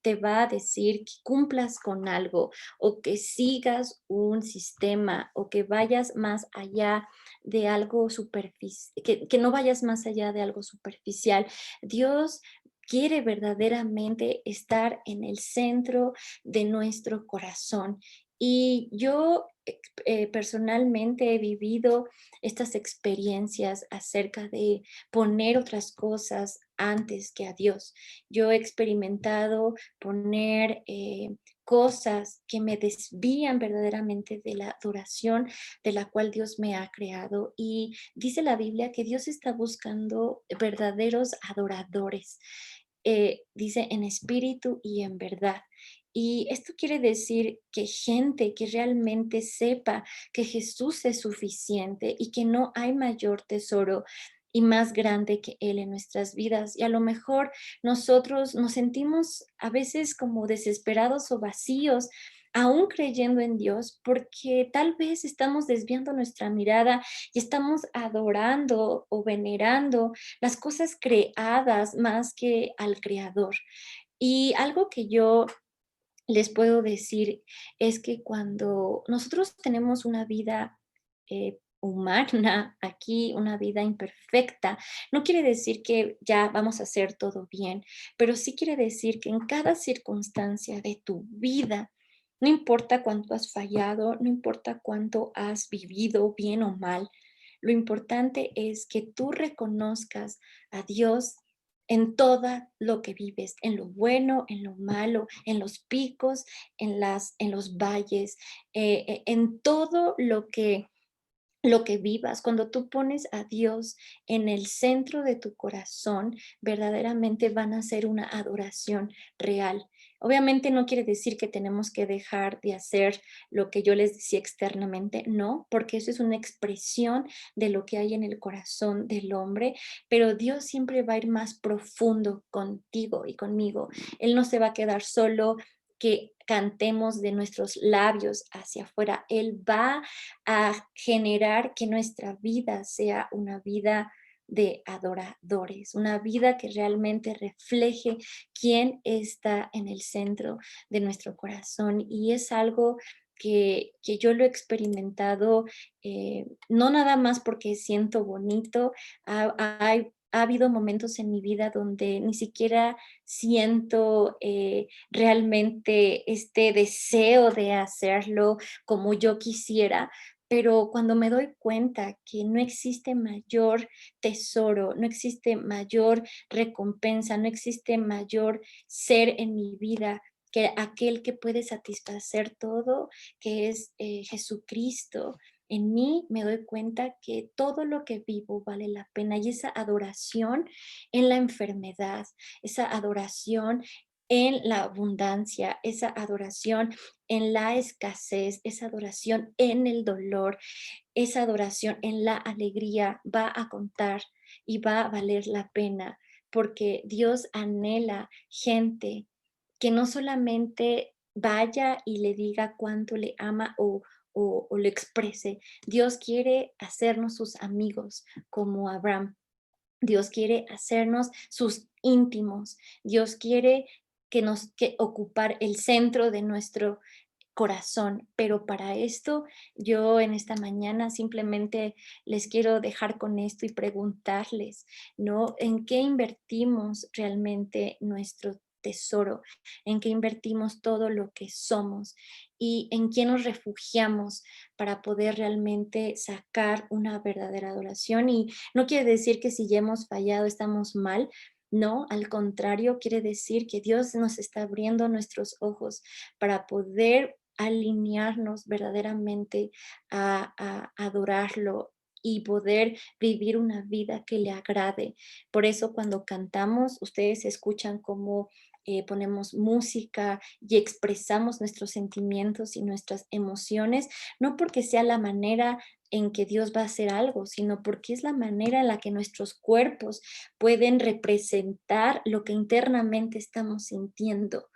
te va a decir que cumplas con algo o que sigas un sistema o que vayas más allá de algo superficial, que no vayas más allá de algo superficial. Dios quiere verdaderamente estar en el centro de nuestro corazón. Y yo personalmente he vivido estas experiencias acerca de poner otras cosas antes que a Dios. Yo he experimentado poner cosas que me desvían verdaderamente de la adoración de la cual Dios me ha creado. Y dice la Biblia que Dios está buscando verdaderos adoradores. Dice en espíritu y en verdad. Y esto quiere decir que gente que realmente sepa que Jesús es suficiente y que no hay mayor tesoro y más grande que Él en nuestras vidas. Y a lo mejor nosotros nos sentimos a veces como desesperados o vacíos, aún creyendo en Dios, porque tal vez estamos desviando nuestra mirada y estamos adorando o venerando las cosas creadas más que al Creador. Y algo que yo les puedo decir es que cuando nosotros tenemos una vida humana aquí, una vida imperfecta, no quiere decir que ya vamos a hacer todo bien, pero sí quiere decir que en cada circunstancia de tu vida, no importa cuánto has fallado, no importa cuánto has vivido bien o mal, lo importante es que tú reconozcas a Dios en todo lo que vives, en lo bueno, en lo malo, en los picos, en los valles, en todo lo que vivas. Cuando tú pones a Dios en el centro de tu corazón, verdaderamente van a ser una adoración real. Obviamente no quiere decir que tenemos que dejar de hacer lo que yo les decía externamente, no, porque eso es una expresión de lo que hay en el corazón del hombre, pero Dios siempre va a ir más profundo contigo y conmigo. Él no se va a quedar solo que cantemos de nuestros labios hacia afuera. Él va a generar que nuestra vida sea una vida de adoradores, una vida que realmente refleje quién está en el centro de nuestro corazón. Y es algo que yo lo he experimentado, no nada más porque siento bonito, ha habido momentos en mi vida donde ni siquiera siento realmente este deseo de hacerlo como yo quisiera, pero cuando me doy cuenta que no existe mayor tesoro, no existe mayor recompensa, no existe mayor ser en mi vida que aquel que puede satisfacer todo, que es Jesucristo. En mí me doy cuenta que todo lo que vivo vale la pena y esa adoración en la enfermedad, esa adoración en la abundancia, esa adoración en la escasez, esa adoración en el dolor, esa adoración en la alegría va a contar y va a valer la pena, porque Dios anhela gente que no solamente vaya y le diga cuánto le ama o lo exprese. Dios quiere hacernos sus amigos como Abraham. Dios quiere hacernos sus íntimos. Dios quiere que ocupar el centro de nuestro corazón, pero para esto yo en esta mañana simplemente les quiero dejar con esto y preguntarles, ¿no? ¿En qué invertimos realmente nuestro tesoro? ¿En qué invertimos todo lo que somos? ¿Y en qué nos refugiamos para poder realmente sacar una verdadera adoración? Y no quiere decir que si ya hemos fallado estamos mal. No, al contrario, quiere decir que Dios nos está abriendo nuestros ojos para poder alinearnos verdaderamente a adorarlo y poder vivir una vida que le agrade. Por eso cuando cantamos, ustedes escuchan cómo ponemos música y expresamos nuestros sentimientos y nuestras emociones, no porque sea la manera en que Dios va a hacer algo, sino porque es la manera en la que nuestros cuerpos pueden representar lo que internamente estamos sintiendo.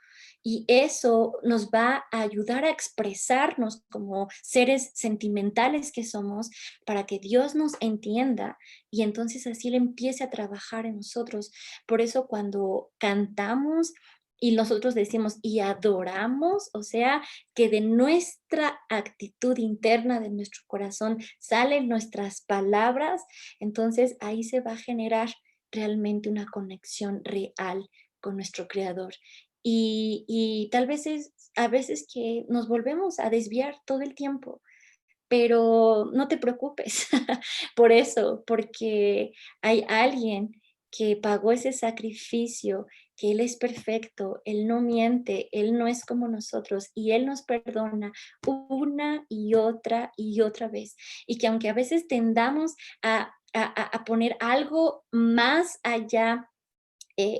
Y eso nos va a ayudar a expresarnos como seres sentimentales que somos para que Dios nos entienda y entonces así Él empiece a trabajar en nosotros. Por eso cuando cantamos y nosotros decimos y adoramos, o sea, que de nuestra actitud interna, de nuestro corazón, salen nuestras palabras, entonces ahí se va a generar realmente una conexión real con nuestro Creador. Y tal vez es a veces que nos volvemos a desviar todo el tiempo, pero no te preocupes por eso, porque hay alguien que pagó ese sacrificio, que Él es perfecto, Él no miente, Él no es como nosotros y Él nos perdona una y otra vez. Y que aunque a veces tendamos a poner algo más allá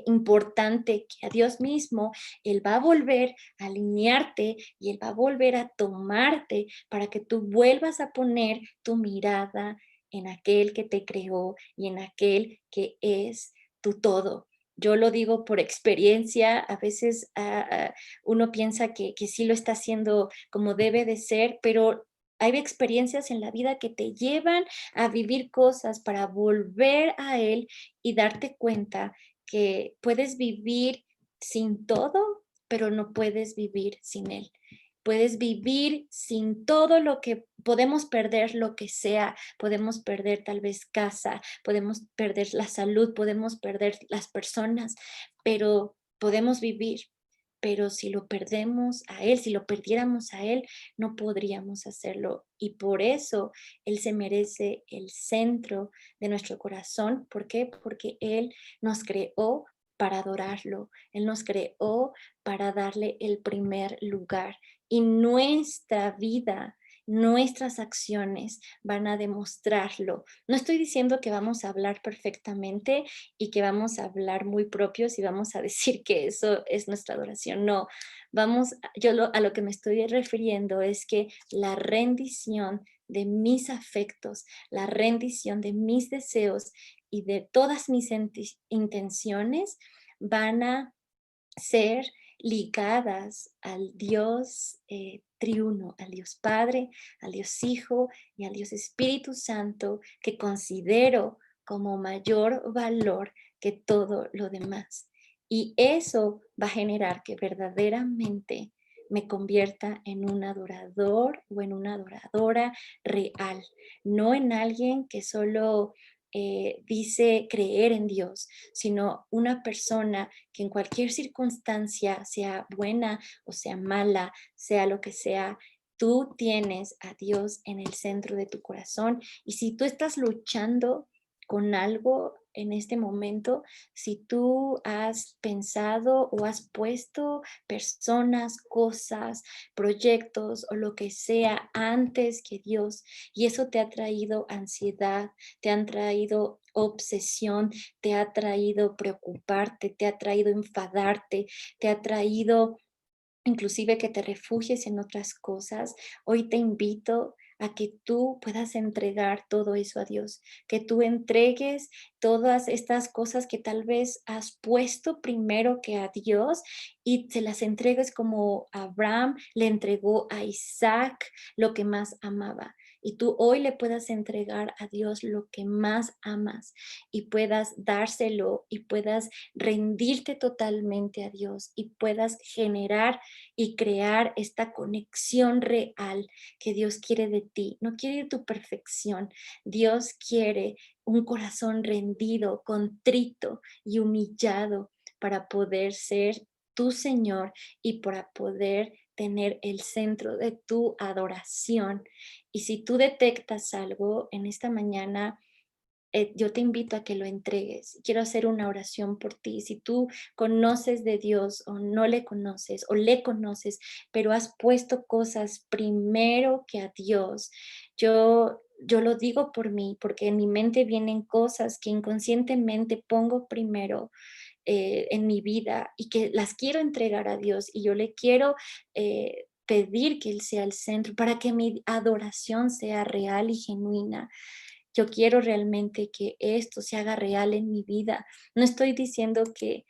importante que a Dios mismo, Él va a volver a alinearte y Él va a volver a tomarte para que tú vuelvas a poner tu mirada en aquel que te creó y en aquel que es tu todo. Yo lo digo por experiencia, a veces uno piensa que sí lo está haciendo como debe de ser, pero hay experiencias en la vida que te llevan a vivir cosas para volver a Él y darte cuenta que puedes vivir sin todo, pero no puedes vivir sin Él. Puedes vivir sin todo lo que podemos perder, lo que sea. Podemos perder tal vez casa, podemos perder la salud, podemos perder las personas, pero podemos vivir. Pero si lo perdemos a Él, si lo perdiéramos a Él, no podríamos hacerlo. Y por eso Él se merece el centro de nuestro corazón. ¿Por qué? Porque Él nos creó para adorarlo. Él nos creó para darle el primer lugar. Y nuestra vida, nuestras acciones van a demostrarlo. No estoy diciendo que vamos a hablar perfectamente y que vamos a hablar muy propios y vamos a decir que eso es nuestra adoración. No, a lo que me estoy refiriendo es que la rendición de mis afectos, la rendición de mis deseos y de todas mis intenciones van a ser ligadas al Dios triuno, al Dios Padre, al Dios Hijo y al Dios Espíritu Santo, que considero como mayor valor que todo lo demás. Y eso va a generar que verdaderamente me convierta en un adorador o en una adoradora real, no en alguien que solo dice creer en Dios, sino una persona que en cualquier circunstancia, sea buena o sea mala, sea lo que sea, tú tienes a Dios en el centro de tu corazón. Y si tú estás luchando con algo en este momento, si tú has pensado o has puesto personas, cosas, proyectos o lo que sea antes que Dios y eso te ha traído ansiedad, te han traído obsesión, te ha traído preocuparte, te ha traído enfadarte, te ha traído inclusive que te refugies en otras cosas. Hoy te invito a que tú puedas entregar todo eso a Dios, que tú entregues todas estas cosas que tal vez has puesto primero que a Dios y se las entregues como Abraham le entregó a Isaac lo que más amaba. Y tú hoy le puedas entregar a Dios lo que más amas y puedas dárselo y puedas rendirte totalmente a Dios y puedas generar y crear esta conexión real que Dios quiere de ti. No quiere tu perfección. Dios quiere un corazón rendido, contrito y humillado para poder ser tu Señor y para poder tener el centro de tu adoración. Y si tú detectas algo en esta mañana, yo te invito a que lo entregues. Quiero hacer una oración por ti. Si tú conoces de Dios o no le conoces o le conoces, pero has puesto cosas primero que a Dios, yo lo digo por mí, porque en mi mente vienen cosas que inconscientemente pongo primero en mi vida y que las quiero entregar a Dios y yo le quiero pedir que Él sea el centro para que mi adoración sea real y genuina. Yo quiero realmente que esto se haga real en mi vida. No estoy diciendo que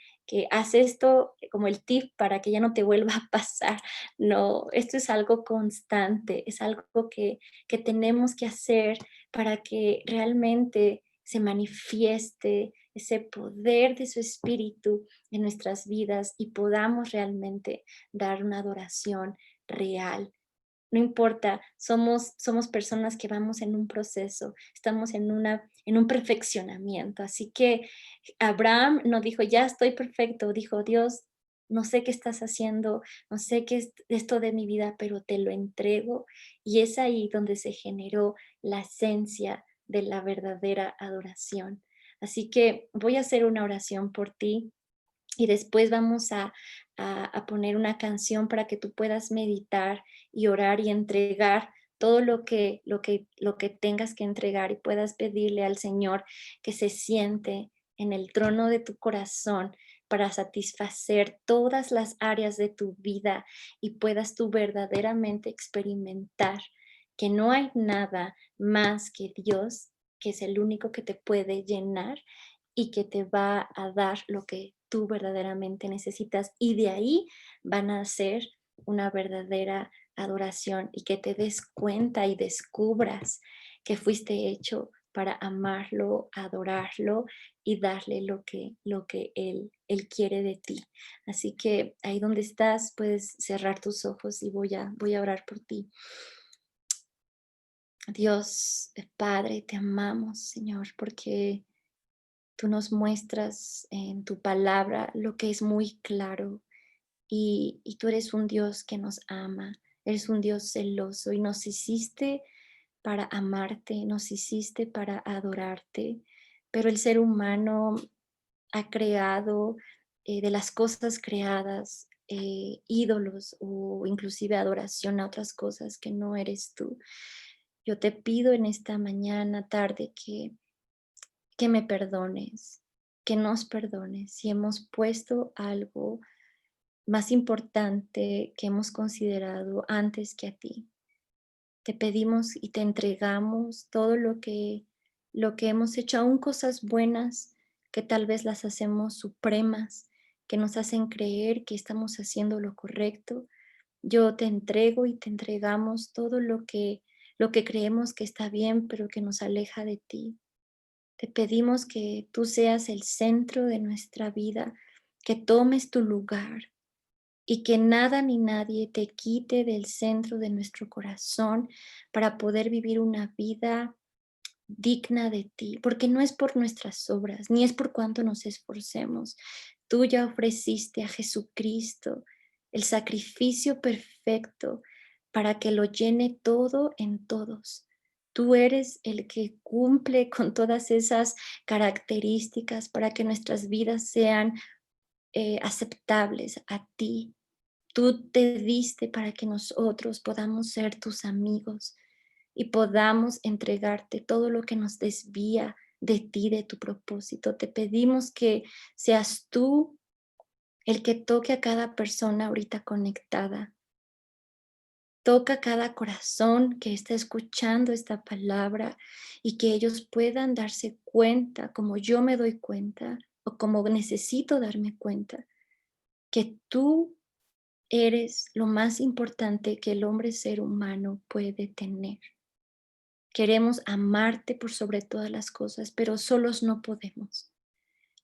haz esto como el tip para que ya no te vuelva a pasar. No, esto es algo constante, es algo que tenemos que hacer para que realmente se manifieste ese poder de su espíritu en nuestras vidas y podamos realmente dar una adoración real. No importa, somos personas que vamos en un proceso, estamos en un perfeccionamiento. Así que Abraham no dijo, ya estoy perfecto, dijo, Dios, no sé qué estás haciendo, no sé qué es esto de mi vida, pero te lo entrego. Y es ahí donde se generó la esencia de la verdadera adoración. Así que voy a hacer una oración por ti y después vamos a poner una canción para que tú puedas meditar y orar y entregar todo lo que tengas que entregar y puedas pedirle al Señor que se siente en el trono de tu corazón para satisfacer todas las áreas de tu vida y puedas tú verdaderamente experimentar que no hay nada más que Dios, que es el único que te puede llenar y que te va a dar lo que tú verdaderamente necesitas. Y de ahí van a ser una verdadera adoración y que te des cuenta y descubras que fuiste hecho para amarlo, adorarlo y darle lo que él quiere de ti. Así que ahí donde estás puedes cerrar tus ojos y voy a orar por ti. Dios, Padre, te amamos, Señor, porque tú nos muestras en tu palabra lo que es muy claro y tú eres un Dios que nos ama, eres un Dios celoso y nos hiciste para amarte, nos hiciste para adorarte, pero el ser humano ha creado de las cosas creadas ídolos o inclusive adoración a otras cosas que no eres tú. Yo te pido en esta mañana, tarde, que me perdones, que nos perdones si hemos puesto algo más importante que hemos considerado antes que a ti. Te pedimos y te entregamos todo lo que hemos hecho, aún cosas buenas que tal vez las hacemos supremas, que nos hacen creer que estamos haciendo lo correcto. Yo te entrego y te entregamos todo lo que creemos que está bien, pero que nos aleja de ti. Te pedimos que tú seas el centro de nuestra vida, que tomes tu lugar y que nada ni nadie te quite del centro de nuestro corazón para poder vivir una vida digna de ti, porque no es por nuestras obras, ni es por cuánto nos esforcemos. Tú ya ofreciste a Jesucristo el sacrificio perfecto para que lo llene todo en todos. Tú eres el que cumple con todas esas características para que nuestras vidas sean aceptables a ti. Tú te diste para que nosotros podamos ser tus amigos y podamos entregarte todo lo que nos desvía de ti, de tu propósito. Te pedimos que seas tú el que toque a cada persona ahorita conectada. Toca cada corazón que está escuchando esta palabra y que ellos puedan darse cuenta, como yo me doy cuenta o como necesito darme cuenta, que tú eres lo más importante que el hombre ser humano puede tener. Queremos amarte por sobre todas las cosas, pero solos no podemos.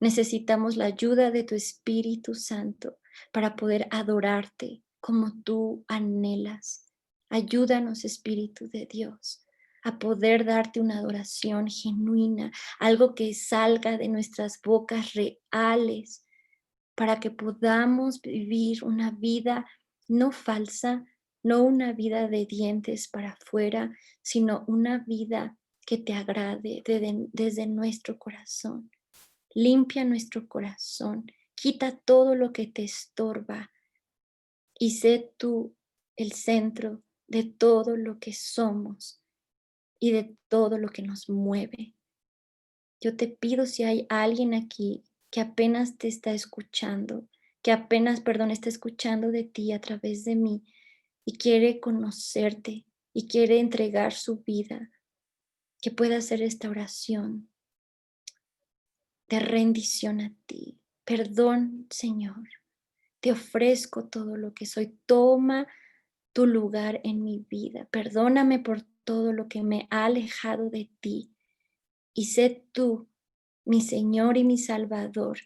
Necesitamos la ayuda de tu Espíritu Santo para poder adorarte como tú anhelas. Ayúdanos, Espíritu de Dios, a poder darte una adoración genuina, algo que salga de nuestras bocas reales, para que podamos vivir una vida no falsa, no una vida de dientes para afuera, sino una vida que te agrade desde nuestro corazón. Limpia nuestro corazón, quita todo lo que te estorba y sé tú el centro de todo lo que somos y de todo lo que nos mueve. Yo te pido si hay alguien aquí que apenas te está escuchando, que apenas, perdón, está escuchando de ti a través de mí y quiere conocerte y quiere entregar su vida, que pueda hacer esta oración de rendición a ti. Perdón, Señor, te ofrezco todo lo que soy. Toma tu lugar en mi vida. Perdóname por todo lo que me ha alejado de ti. Y sé tú, mi Señor y mi Salvador.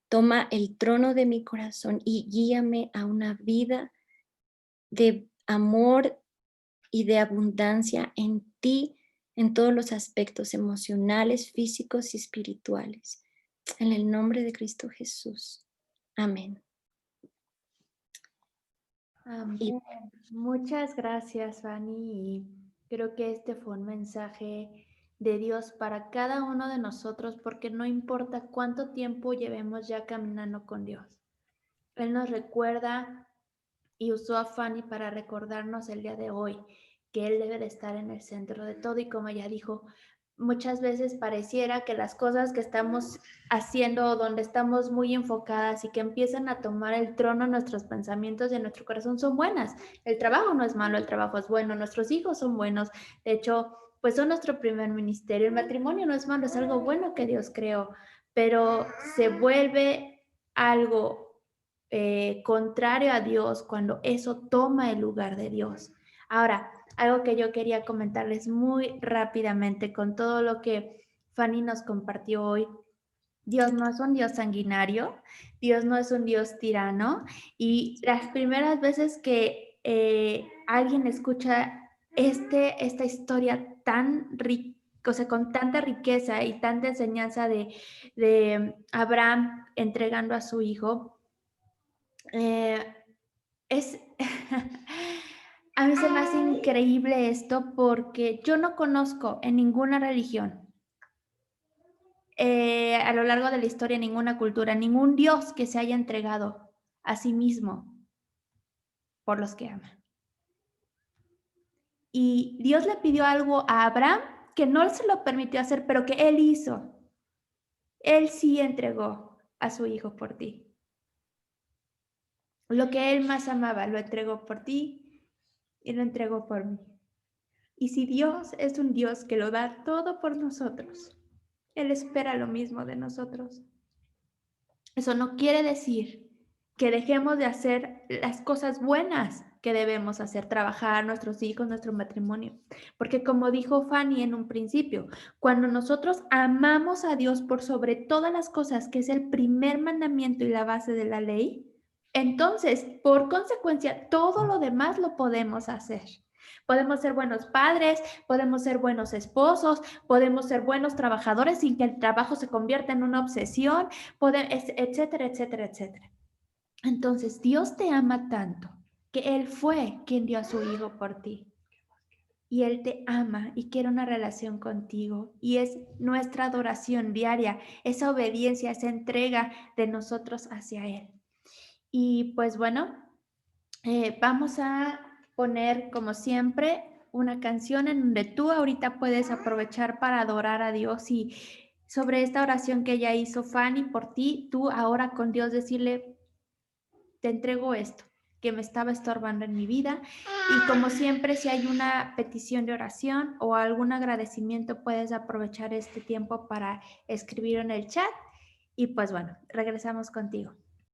Toma el trono de mi corazón y guíame a una vida de amor y de abundancia en ti, en todos los aspectos emocionales, físicos y espirituales. En el nombre de Cristo Jesús. Amén. Y
Amén. Muchas gracias, Fanny. Y creo que este fue un mensaje de Dios para cada uno de nosotros, porque no importa cuánto tiempo llevemos ya caminando con Dios. Él nos recuerda y usó a Fanny para recordarnos el día de hoy que Él debe de estar en el centro de todo. Y como ella dijo, muchas veces pareciera que las cosas que estamos haciendo, donde estamos muy enfocadas y que empiezan a tomar el trono nuestros pensamientos y en nuestro corazón, son buenas. El trabajo no es malo, el trabajo es bueno, nuestros hijos son buenos. De hecho, pues son nuestro primer ministerio. El matrimonio no es malo, es algo bueno que Dios creó, pero se vuelve algo contrario a Dios cuando eso toma el lugar de Dios. Ahora, algo que yo quería comentarles muy rápidamente con todo lo que Fanny nos compartió hoy. Dios no es un Dios sanguinario, Dios no es un Dios tirano, y las primeras veces que alguien escucha esta historia tan rica, o sea, con tanta riqueza y tanta enseñanza de Abraham entregando a su hijo, es a mí se me hace increíble esto porque yo no conozco en ninguna religión, a lo largo de la historia, ninguna cultura, ningún Dios que se haya entregado a sí mismo por los que ama. Y Dios le pidió algo a Abraham que no se lo permitió hacer, pero que él hizo. Él sí entregó a su hijo por ti. Lo que él más amaba lo entregó por ti y lo entregó por mí. Y si Dios es un Dios que lo da todo por nosotros, Él espera lo mismo de nosotros. Eso no quiere decir que dejemos de hacer las cosas buenas que debemos hacer, trabajar, nuestros hijos, nuestro matrimonio. Porque como dijo Fanny en un principio, cuando nosotros amamos a Dios por sobre todas las cosas, que es el primer mandamiento y la base de la ley, entonces, por consecuencia, todo lo demás lo podemos hacer. Podemos ser buenos padres, podemos ser buenos esposos, podemos ser buenos trabajadores sin que el trabajo se convierta en una obsesión, etcétera, etcétera, etcétera. Entonces, Dios te ama tanto que Él fue quien dio a su Hijo por ti. Y Él te ama y quiere una relación contigo. Y es nuestra adoración diaria, esa obediencia, esa entrega de nosotros hacia Él. Y pues bueno, vamos a poner como siempre una canción en donde tú ahorita puedes aprovechar para adorar a Dios y sobre esta oración que ella hizo Fanny por ti, tú ahora con Dios decirle, te entrego esto que me estaba estorbando en mi vida. Y como siempre, si hay una petición de oración o algún agradecimiento, puedes aprovechar este tiempo para escribir en el chat. Y pues bueno, regresamos contigo.